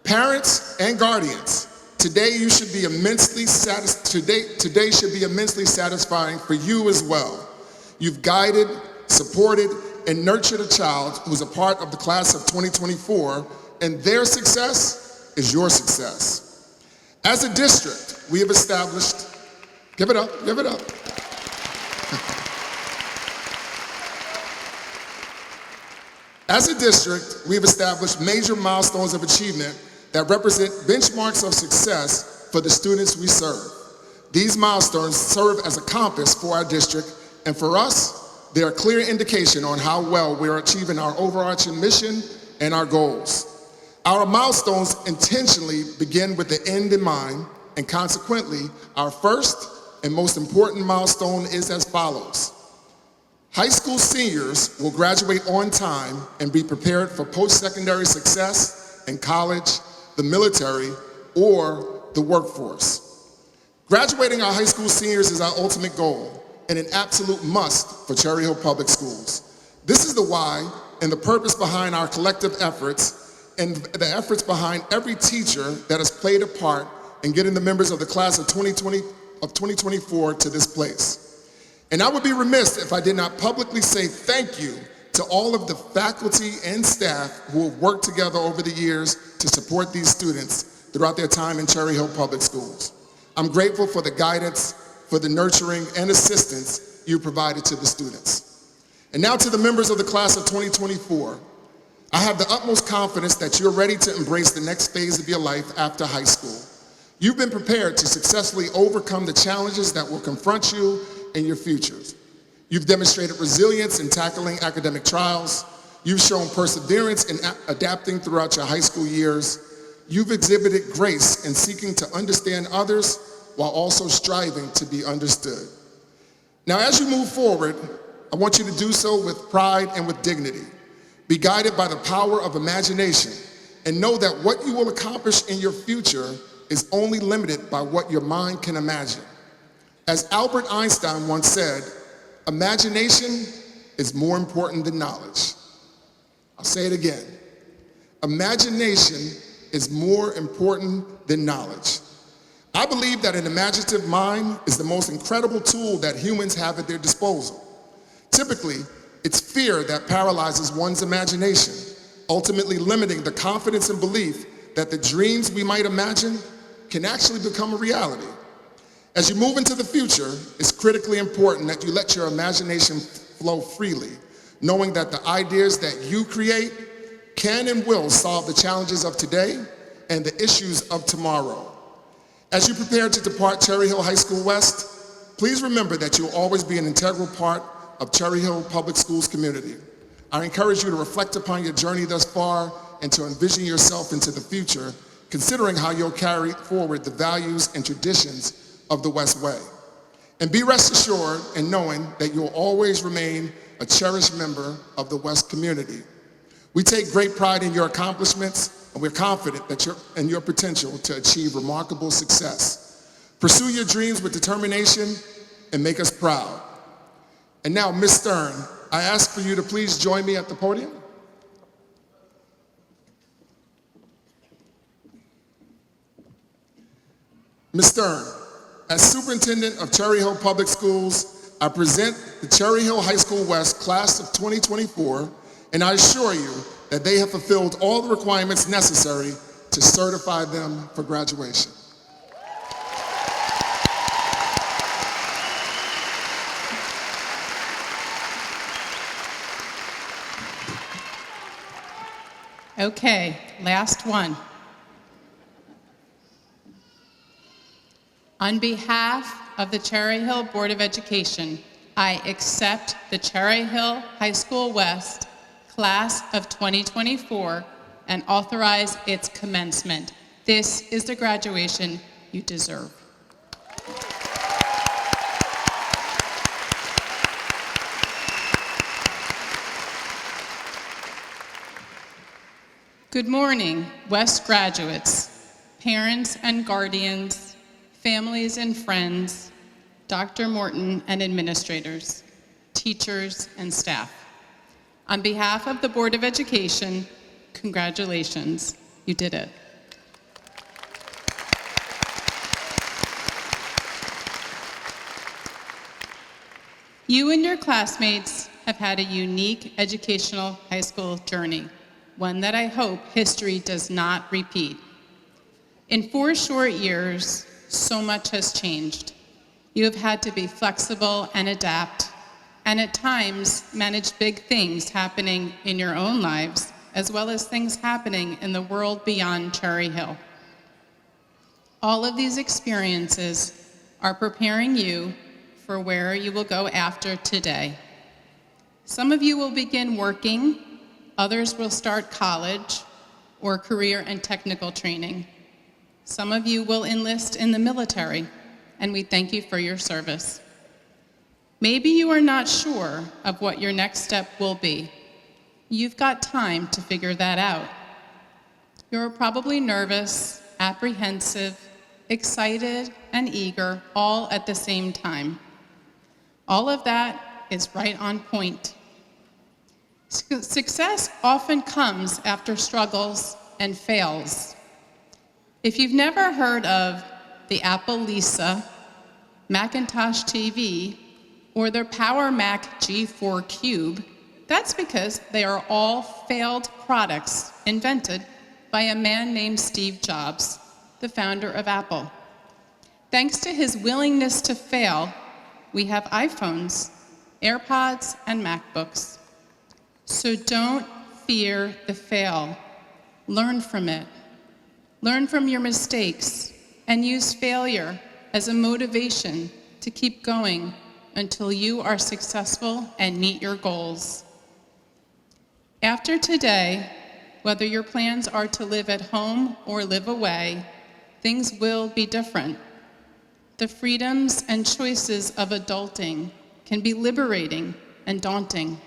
Parents and guardians, today should be immensely satisfying for you as well. You've guided, supported, and nurtured a child who's a part of the class of 2024, and their success is your success. As a district, we have established, give it up. As a district, we have established major milestones of achievement that represent benchmarks of success for the students we serve. These milestones serve as a compass for our district, and for us, they are a clear indication on how well we are achieving our overarching mission and our goals. Our milestones intentionally begin with the end in mind, and consequently, our first and most important milestone is as follows. High school seniors will graduate on time and be prepared for post-secondary success in college, the military, or the workforce. Graduating our high school seniors is our ultimate goal and an absolute must for Cherry Hill Public Schools. This is the why and the purpose behind our collective efforts and the efforts behind every teacher that has played a part in getting the members of the class of 2024 to this place. And I would be remiss if I did not publicly say thank you to all of the faculty and staff who have worked together over the years to support these students throughout their time in Cherry Hill Public Schools. I'm grateful for the guidance, for the nurturing and assistance you provided to the students. And now to the members of the class of 2024. I have the utmost confidence that you're ready to embrace the next phase of your life after high school. You've been prepared to successfully overcome the challenges that will confront you in your futures. You've demonstrated resilience in tackling academic trials. You've shown perseverance in adapting throughout your high school years. You've exhibited grace in seeking to understand others while also striving to be understood. Now, as you move forward, I want you to do so with pride and with dignity. Be guided by the power of imagination and know that what you will accomplish in your future is only limited by what your mind can imagine. As Albert Einstein once said, imagination is more important than knowledge. I'll say it again. Imagination is more important than knowledge. I believe that an imaginative mind is the most incredible tool that humans have at their disposal. Typically, it's fear that paralyzes one's imagination, ultimately limiting the confidence and belief that the dreams we might imagine can actually become a reality. As you move into the future, it's critically important that you let your imagination flow freely, knowing that the ideas that you create can and will solve the challenges of today and the issues of tomorrow. As you prepare to depart Cherry Hill High School West, please remember that you'll always be an integral part of Cherry Hill Public Schools community. I encourage you to reflect upon your journey thus far and to envision yourself into the future, considering how you'll carry forward the values and traditions of the West Way. And be rest assured in knowing that you'll always remain a cherished member of the West community. We take great pride in your accomplishments, and we're confident that in your potential to achieve remarkable success. Pursue your dreams with determination and make us proud. And now, Ms. Stern, I ask for you to please join me at the podium. Ms. Stern, As superintendent of Cherry Hill Public Schools, I present the Cherry Hill High School West class of 2024, and I assure you that they have fulfilled all the requirements necessary to certify them for graduation. Okay, last one. On behalf of the Cherry Hill Board of Education, I accept the Cherry Hill High School West Class of 2024 and authorize its commencement. This is the graduation you deserve. Good morning, West graduates, parents and guardians, families and friends, Dr. Morton and administrators, teachers and staff. On behalf of the Board of Education, congratulations, you did it. You and your classmates have had a unique educational high school journey, one that I hope history does not repeat. In 4 short years, so much has changed. You have had to be flexible and adapt, and at times manage big things happening in your own lives, as well as things happening in the world beyond Cherry Hill. All of these experiences are preparing you for where you will go after today. Some of you will begin working, others will start college or career and technical training. Some of you will enlist in the military, and we thank you for your service. Maybe you are not sure of what your next step will be. You've got time to figure that out. You're probably nervous, apprehensive, excited, and eager all at the same time. All of that is right on point. Success often comes after struggles and fails. If you've never heard of the Apple Lisa, Macintosh TV, or their Power Mac G4 Cube, that's because they are all failed products invented by a man named Steve Jobs, the founder of Apple. Thanks to his willingness to fail, we have iPhones, AirPods, and MacBooks. So don't fear the fail. Learn from it. Learn from your mistakes and use failure as a motivation to keep going until you are successful and meet your goals. After today, whether your plans are to live at home or live away, things will be different. The freedoms and choices of adulting can be liberating and daunting.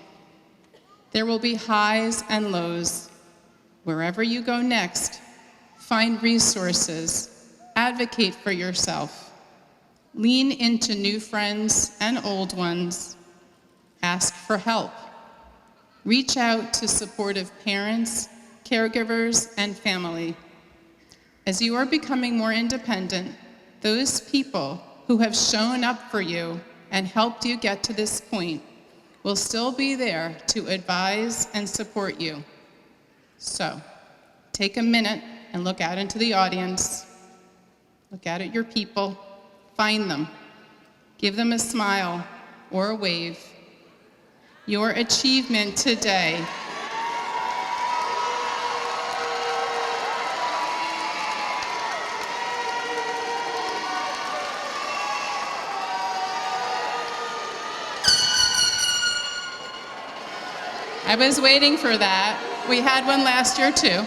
There will be highs and lows. Wherever you go next, find resources, advocate for yourself, lean into new friends and old ones, ask for help, reach out to supportive parents, caregivers, and family. As you are becoming more independent, those people who have shown up for you and helped you get to this point will still be there to advise and support you. So, take a minute and look out into the audience. Look out at your people. Find them. Give them a smile or a wave. Your achievement today I was waiting for that. We had one last year too.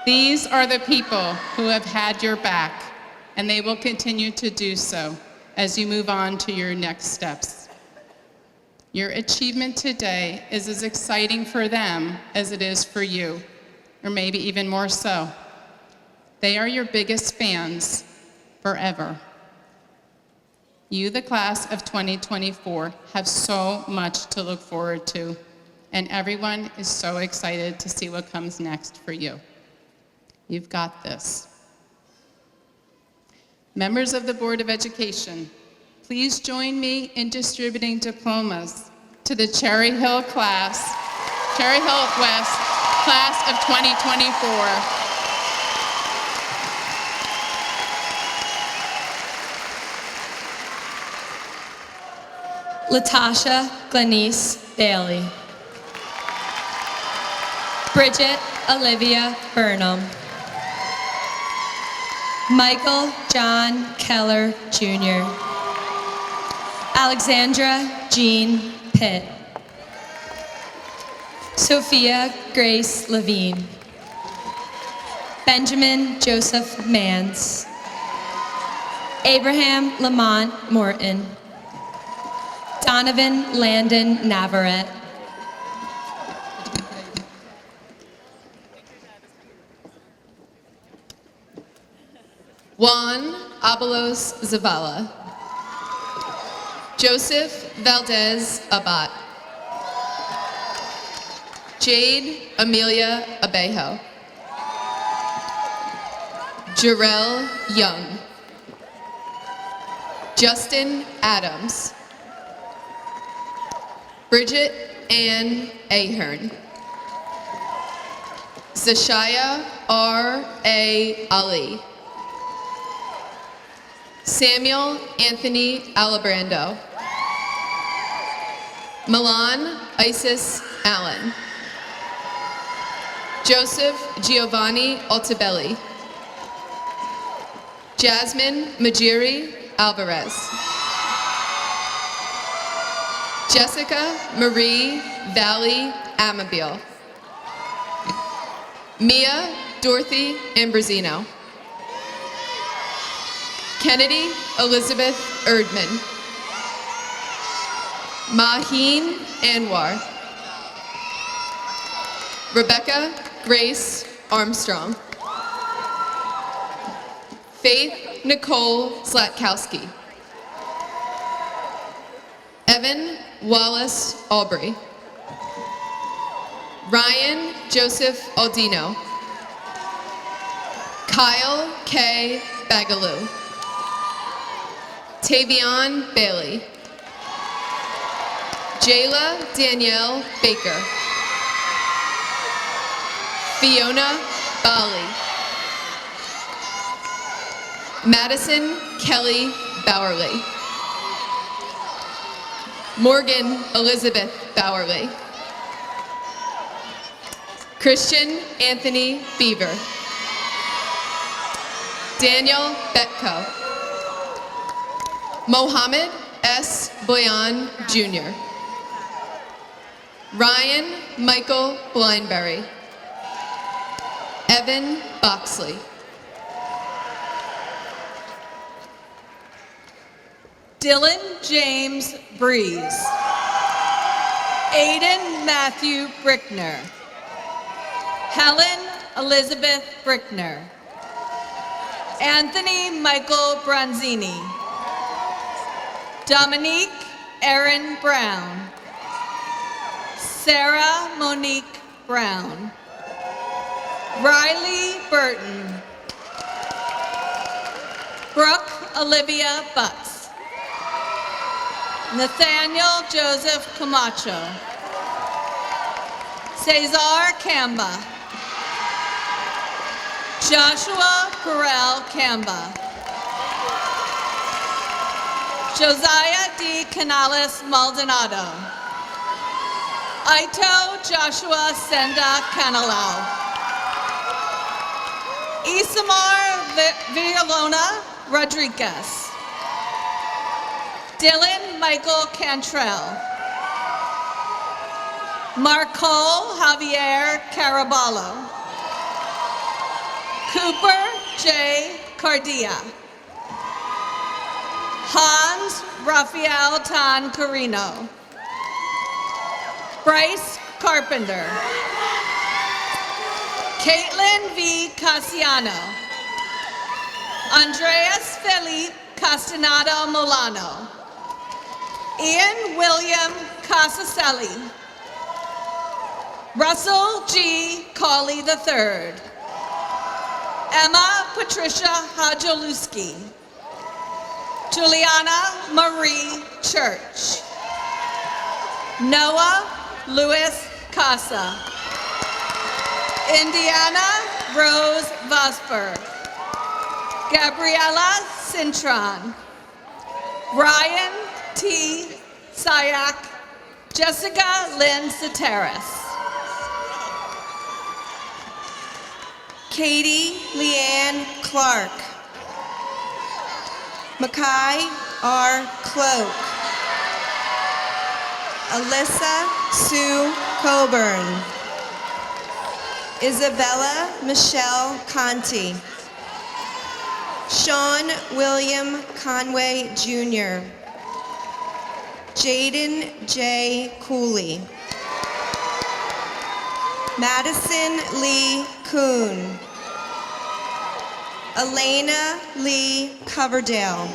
These are the people who have had your back, and they will continue to do so as you move on to your next steps. Your achievement today is as exciting for them as it is for you, or maybe even more so. They are your biggest fans forever. You, the class of 2024, have so much to look forward to, and everyone is so excited to see what comes next for you. You've got this. Members of the Board of Education, please join me in distributing diplomas to the Cherry Hill West class of 2024. Latasha Glenice Bailey. Bridget Olivia Burnham. Michael John Keller Jr. Alexandra Jean Pitt. Sophia Grace Levine. Benjamin Joseph Mans. Abraham Lamont Morton. Donovan Landon Navarrete. Juan Abalos Zavala. Joseph Valdez Abad. Jade Amelia Abejo. Jarrell Young. Justin Adams. Bridget Ann Ahern. Zashaya R.A. Ali. Samuel Anthony Alabrando. Milan Isis Allen. Joseph Giovanni Altabelli. Jasmine Majiri Alvarez. Jessica Marie Valley Amabile. Mia Dorothy Ambrosino. Kennedy Elizabeth Erdman. Maheen Anwar. Rebecca Grace Armstrong. Faith Nicole Slatkowski. Evan Wallace Aubrey. Ryan Joseph Aldino. Kyle K. Bagaloo. Tavion Bailey. Jayla Danielle Baker. Fiona Bali. Madison Kelly Bowerly. Morgan Elizabeth Bowerly. Christian Anthony Beaver. Daniel Betko. Mohammed S. Boyan Jr. Ryan Michael Blindberry. Evan Boxley. Dylan James Breeze. Aiden Matthew Brickner. Helen Elizabeth Brickner. Anthony Michael Bronzini. Dominique Erin Brown. Sarah Monique Brown. Riley Burton. Brooke Olivia Butts. Nathaniel Joseph Camacho. Cesar Camba. Joshua Burrell Camba. Josiah D. Canales Maldonado. Ito Joshua Senda Canalao. Isamar Villalona Rodriguez. Dylan Michael Cantrell. Marcol Javier Caraballo. Cooper J. Cardia. Hans Rafael Tan Carino. Bryce Carpenter. Caitlin V. Cassiano. Andreas Felipe Castanado Molano. Ian William Casaselli. Russell G. Cawley III. Emma Patricia Hadjoluski. Juliana Marie Church. Noah Louis Casa. Indiana Rose Vosper. Gabriella Cintron. Ryan T. Sayak. Jessica Lynn Soteris. Katie Leanne Clark. Makai R. Cloak. Alyssa Sue Coburn. Isabella Michelle Conti. Sean William Conway Jr. Jaden J. Cooley. Madison Lee Kuhn. Elena Lee Coverdale.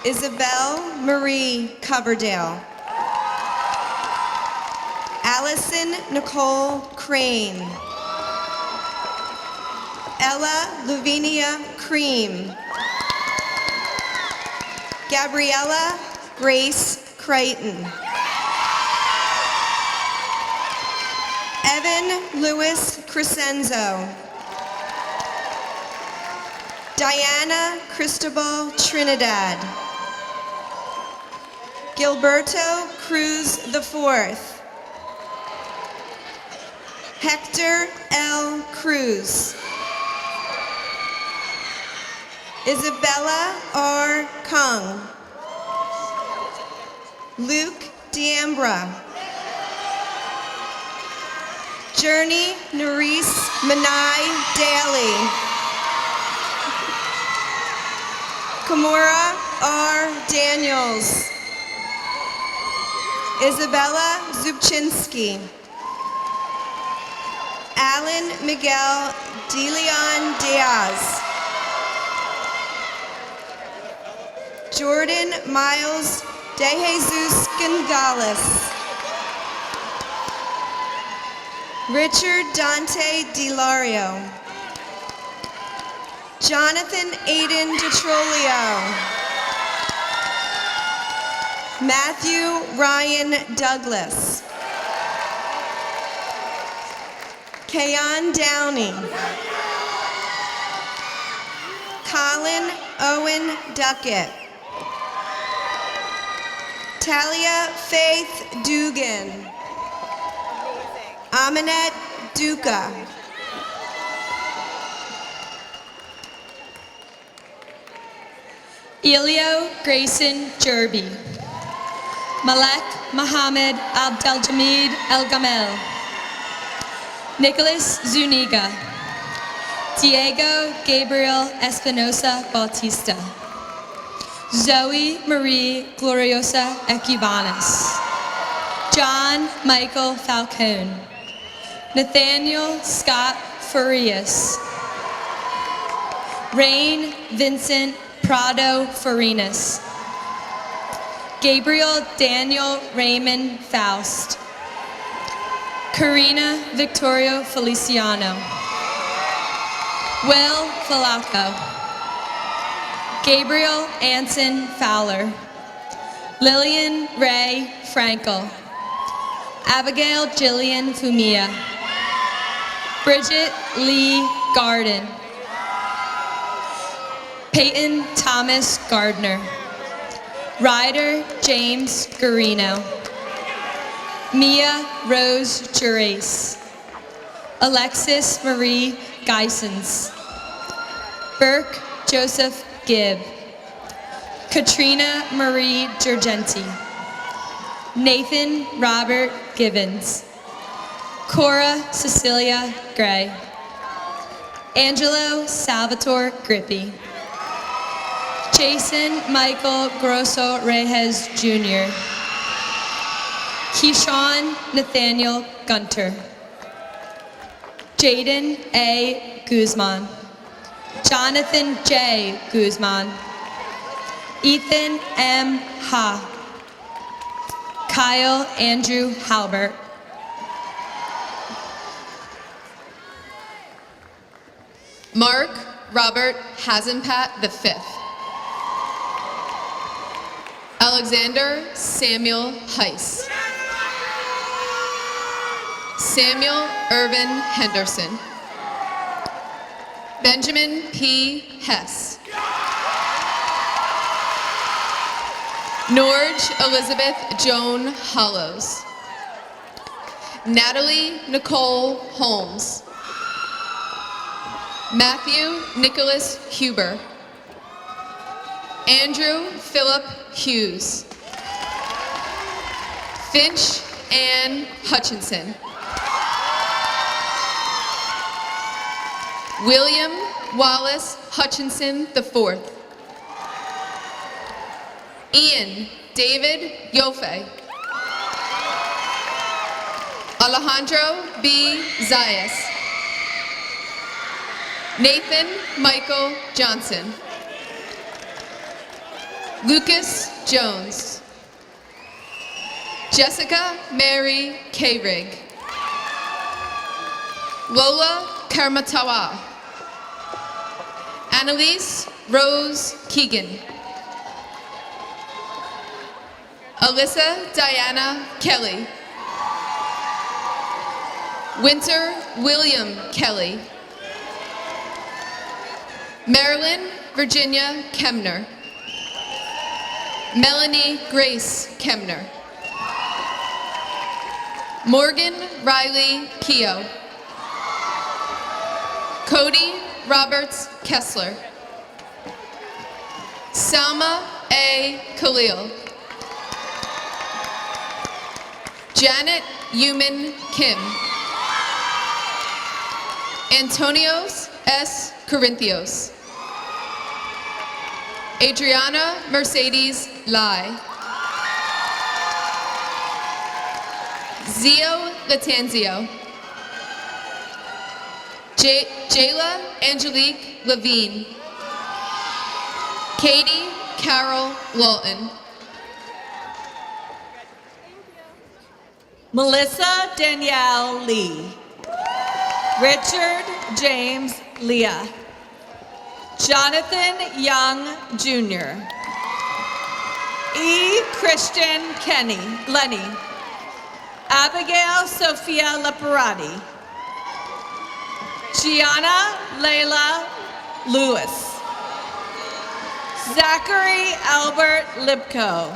Isabel Marie Coverdale. Allison Nicole Crane. Ella Lavinia Cream. Gabriella Grace Crichton. Evan Lewis Crescenzo. Diana Cristobal Trinidad. Gilberto Cruz IV. Hector L. Cruz. Isabella R. Kung. Luke D'Ambra. Journey Nerisse Manai Daly. Kimura R. Daniels. Isabella Zubchinsky. Alan Miguel De Leon Diaz. Jordan Miles De Jesus Gonzalez. Richard Dante DiLario. Jonathan Aiden DeTrolio. Matthew Ryan Douglas. Kayan Downey. Colin Owen Duckett. Talia Faith Dugan. Aminette Duca. Elio Grayson Jerby. Malek Mohammed Abdelhamid El Gamel. Nicholas Zuniga. Diego Gabriel Espinosa Bautista. Zoe Marie Gloriosa Equivanes. John Michael Falcone. Nathaniel Scott Farias. Rain Vincent Prado Farinas. Gabriel Daniel Raymond Faust. Karina Victorio Feliciano. Will Falaco. Gabriel Anson Fowler. Lillian Ray Frankel. Abigail Jillian Fumia. Bridget Lee Garden. Peyton Thomas Gardner. Ryder James Garino. Mia Rose Gerace. Alexis Marie Geisens. Burke Joseph Gibb. Katrina Marie Gergenti. Nathan Robert Gibbons. Cora Cecilia Gray. Angelo Salvatore Grippi. Jason Michael Grosso Reyes Jr. Keyshawn Nathaniel Gunter. Jaden A. Guzman. Jonathan J. Guzman. Ethan M. Ha. Kyle Andrew Halbert. Mark Robert Hasenpat V. Alexander Samuel Heiss. Samuel Irvin Henderson. Benjamin P. Hess. Norge Elizabeth Joan Hollows. Natalie Nicole Holmes. Matthew Nicholas Huber. Andrew Philip Hughes. Finch Ann Hutchinson. William Wallace Hutchinson IV. Ian David Yofe. Alejandro B. Zayas. Nathan Michael Johnson. Lucas Jones. Jessica Mary K-Rig. Lola Karmatawa. Annalise Rose Keegan. Alyssa Diana Kelly. Winter William Kelly. Marilyn Virginia Kemner. Melanie Grace Kemner. Morgan Riley Keogh. Cody Roberts Kessler. Salma A. Khalil. Janet Yuman Kim. Antonios S. Corinthios. Adriana Mercedes Lai. Zio Latanzio. Jayla Angelique Levine. Katie Carol Lawton. Melissa Danielle Lee. Richard James Leah. Jonathan Young Jr. E. Christian Lenny. Abigail Sophia Leparati. Gianna Layla Lewis. Zachary Albert Lipko.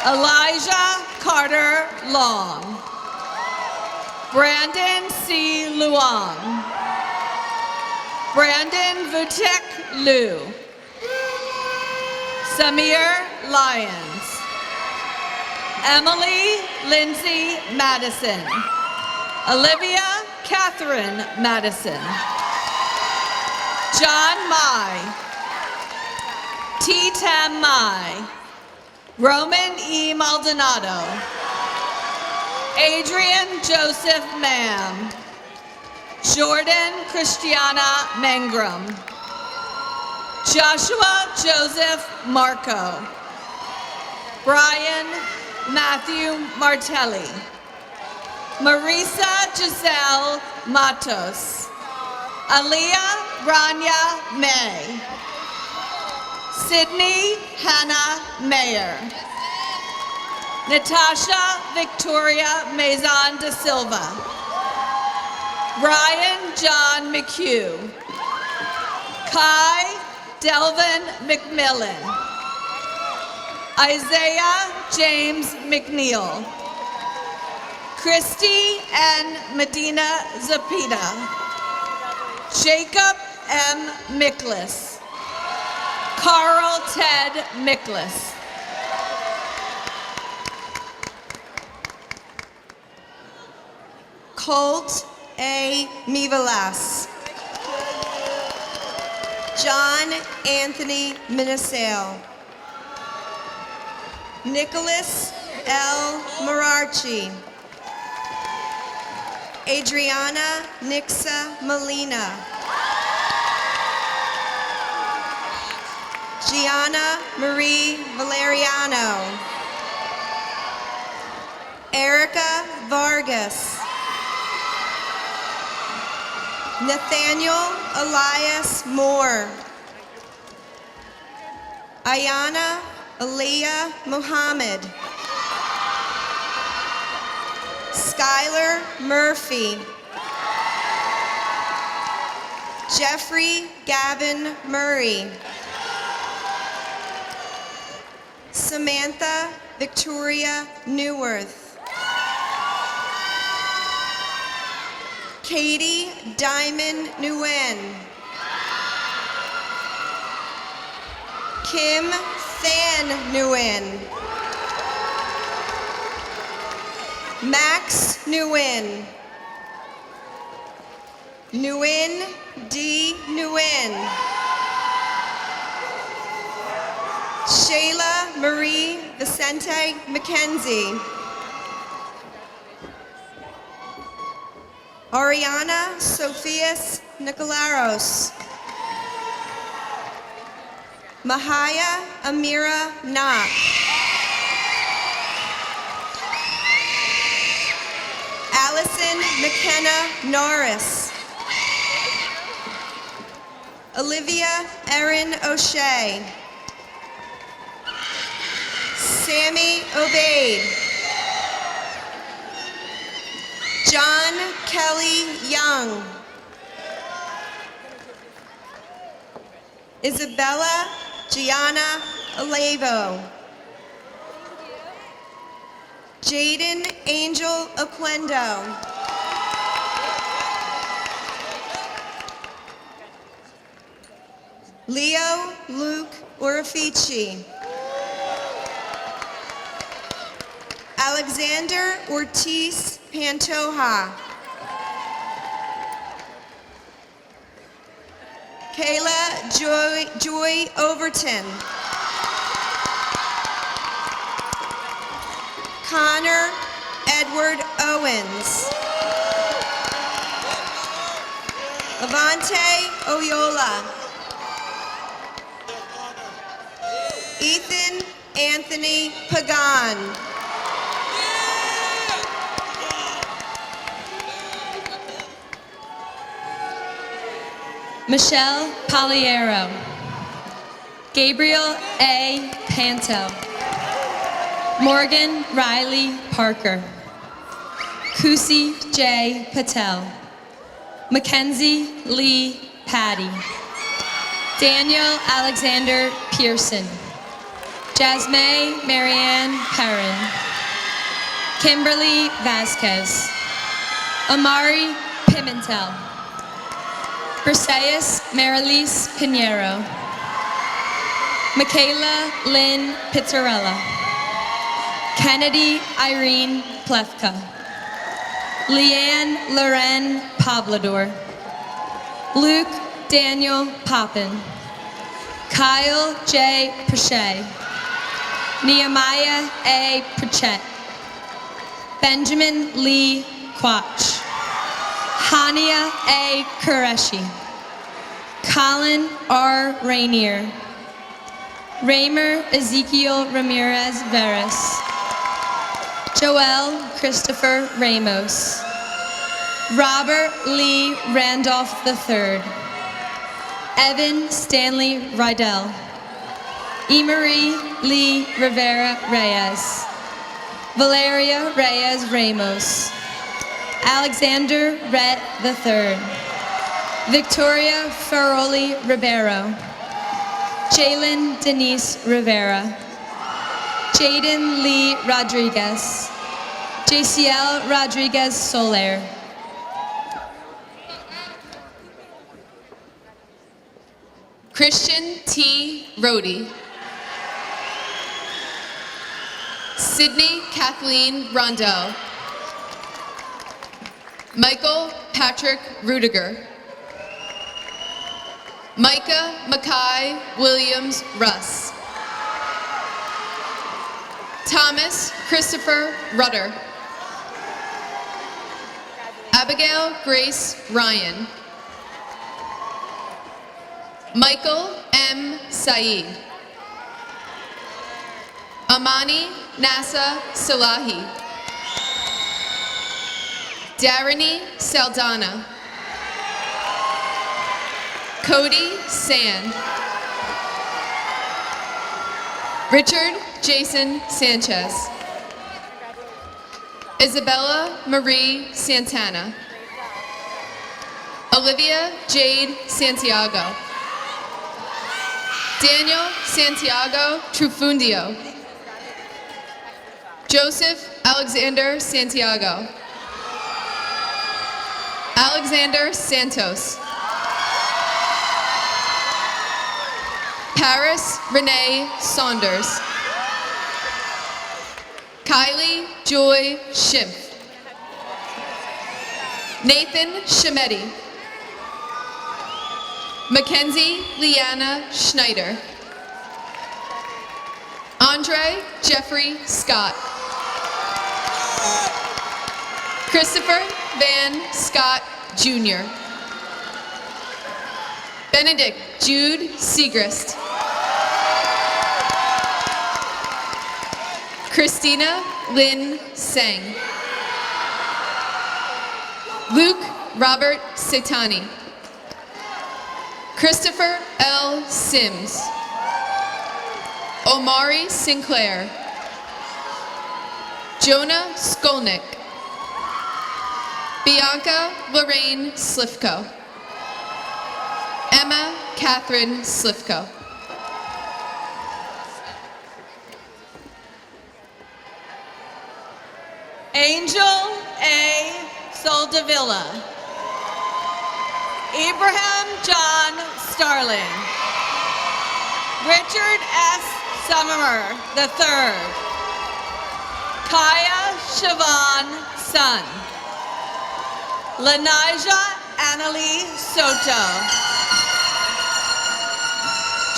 Elijah Carter Long. Brandon C. Luong. Brandon Vutek Liu. Samir Lyons. Emily Lindsay Madison. Olivia Catherine Madison. John Mai. T. Tam Mai. Roman E. Maldonado. Adrian Joseph Mam. Jordan Christiana Mangrum. Joshua Joseph Marco. Brian Matthew Martelli. Marisa Giselle Matos. Aliyah Rania May. Sydney Hannah Mayer. Natasha Victoria Maison de Silva. Ryan John McHugh. Kai Delvin McMillan. Isaiah James McNeil. Christy N. Medina Zapita. Jacob M. Miklas. Carl Ted Miklas. Colt A. Mivalas. John Anthony Minasale. Nicholas L. Mararchi. Adriana Nixa Molina. Gianna Marie Valeriano. Erica Vargas. Nathaniel Elias Moore. Ayana Aliyah Muhammad, Skylar Murphy, Jeffrey Gavin Murray, Samantha Victoria Newworth, Katie Diamond Nguyen, Kim Than Nguyen, Max Nguyen, Nguyen D. Nguyen, Shayla Marie Vicente McKenzie, Ariana Sophias Nicolaros, Mahaya Amira Knock, Allison McKenna Norris, Olivia Erin O'Shea, Sammy Obeid, John Kelly Young, Isabella Gianna Alevo, Jaden Angel Oquendo, Leo Luke Urifici, Alexander Ortiz Pantoja, Kayla Joy Overton, Connor Edward Owens, Levante Oyola, Ethan Anthony Pagan, Michelle Poliero, Gabriel A. Panto, Morgan Riley Parker, Kusi J. Patel, Mackenzie Lee Patty, Daniel Alexander Pearson, Jasmine Marianne Perrin, Kimberly Vasquez, Amari Pimentel, Briseis Marilise Pinheiro, Michaela Lynn Pizzarella, Kennedy Irene Plefka, Leanne Loren Pablador, Luke Daniel Poppin, Kyle J. Pachet, Nehemiah A. Pritchett, Benjamin Lee Quach, Hania A. Qureshi, Colin R. Rainier, Raymer Ezekiel Ramirez Veras, Joel Christopher Ramos, Robert Lee Randolph III, Evan Stanley Rydell, Emery Lee Rivera Reyes, Valeria Reyes Ramos, Alexander Rhett III, Victoria Ferroli Ribeiro, Jalen Denise Rivera, Jaden Lee Rodriguez, JCL Rodriguez Soler, Christian T. Rohde, Sydney Kathleen Rondeau, Michael Patrick Rudiger, Micah Mackay Williams Russ, Thomas Christopher Rudder, Abigail Grace Ryan, Michael M. Saeed, Amani Nasa Salahi, Darani Saldana, Cody Sand, Richard Jason Sanchez. Isabella Marie Santana. Olivia Jade Santiago. Daniel Santiago Trufundio. Joseph Alexander Santiago. Alexander Santos. Paris Renee Saunders. Kylie Joy Schimpf. Nathan Shimetti. Mackenzie Leanna Schneider. Andre Jeffrey Scott. Christopher Van Scott Jr. Benedict Jude Segrist. Christina Lynn Sang. Luke Robert Setani. Christopher L. Sims. Omari Sinclair. Jonah Skolnick. Bianca Lorraine Slifko. Emma Catherine Slifko. Angel A. Soldavilla. Abraham John Starling. Richard S. Summerer III. Kaya Siobhan Sun. Lanija Annalie Soto.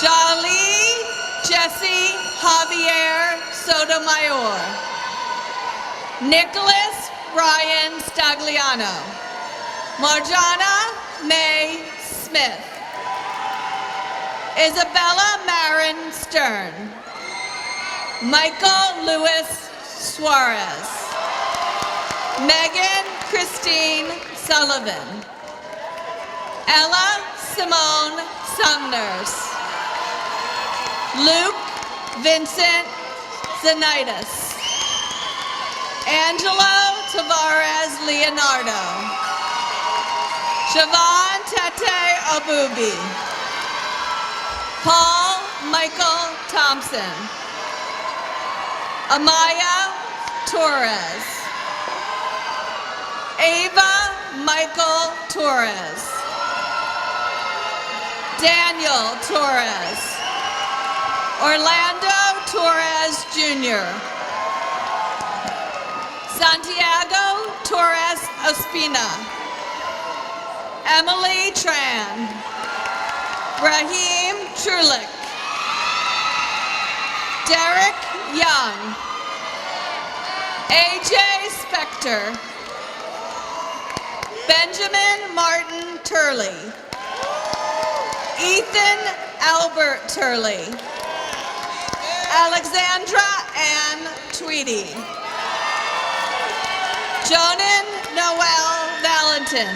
Jali Jesse Javier Sotomayor. Nicholas Ryan Stagliano. Marjana May Smith. Isabella Marin Stern. Michael Louis Suarez. Megan Christine Sullivan. Ella Simone Sumners. Luke Vincent Zanitis. Angelo Tavares Leonardo. Siobhan Tete Abubi. Paul Michael Thompson. Amaya Torres. Ava Michael Torres. Daniel Torres. Orlando Torres Jr. Santiago Torres Ospina. Emily Tran. Raheem Trulick. Derek Young. AJ Spector. Benjamin Martin Turley. Ethan Albert Turley. Alexandra Ann Tweedy. Jonan Noel Valentin.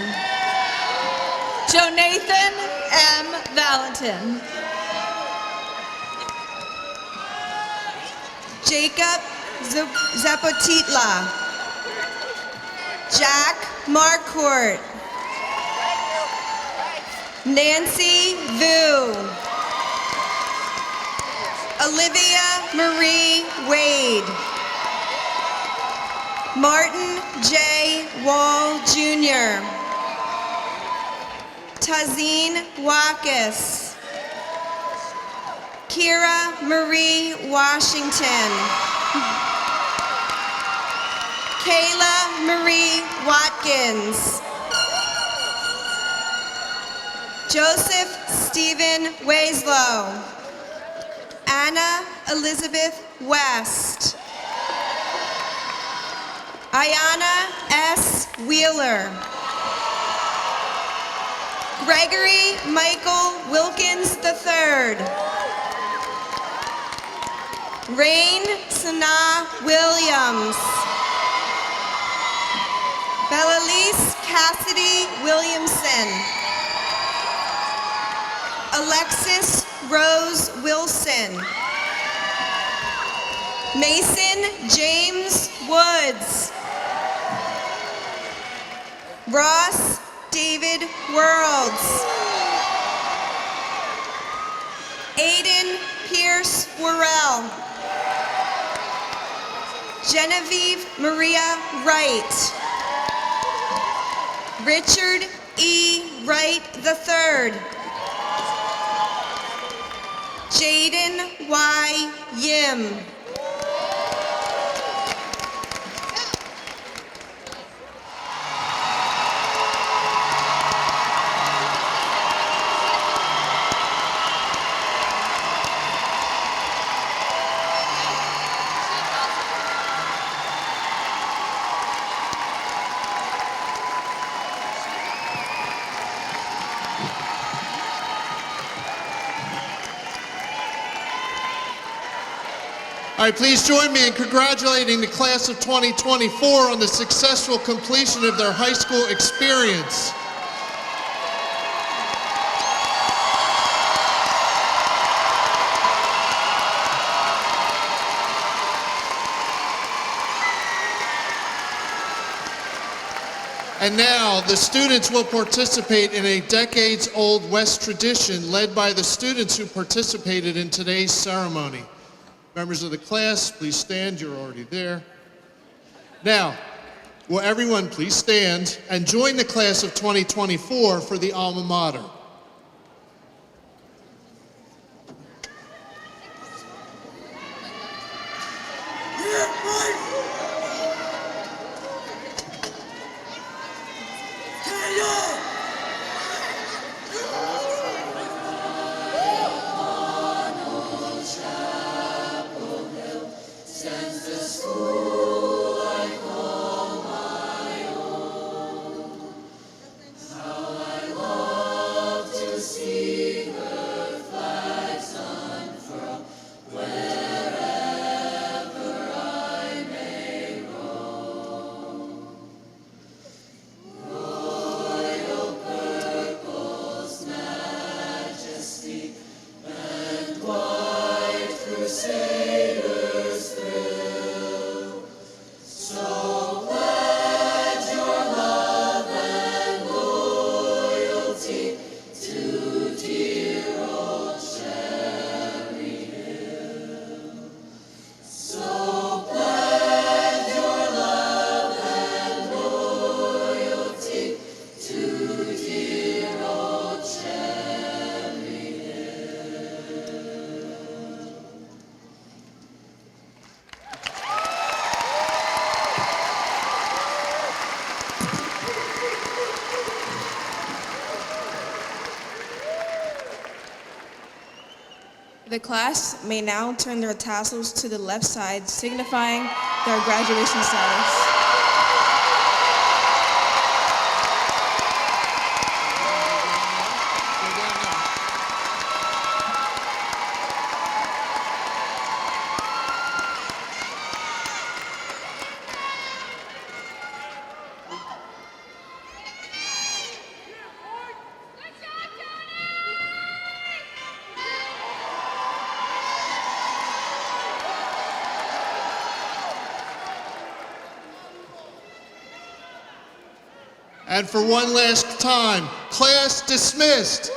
Jonathan M. Valentin. Jacob Zapotitla. Jack Marcourt. Nancy Vu. Olivia Marie Wade. Martin J. Wall Jr. Tazeen Wackes. Kira Marie Washington. Kayla Marie Watkins. Joseph Stephen Wieslow. Anna Elizabeth West. Ayana S. Wheeler. Gregory Michael Wilkins III. Rain Sana Williams. Belalise Cassidy Williamson. Alexis Rose Wilson. Mason James Woods. Ross David Worlds. Aiden Pierce Worrell. Genevieve Maria Wright. Richard E. Wright III. Jaden Y. Yim. All right, please join me in congratulating the class of 2024 on the successful completion of their high school experience. And now, the students will participate in a decades-old West tradition led by the students who participated in today's ceremony. Members of the class, please stand. You're already there. Now, will everyone please stand and join the class of 2024 for the alma mater. The class may now turn their tassels to the left side, signifying their graduation status. And for one last time, class dismissed.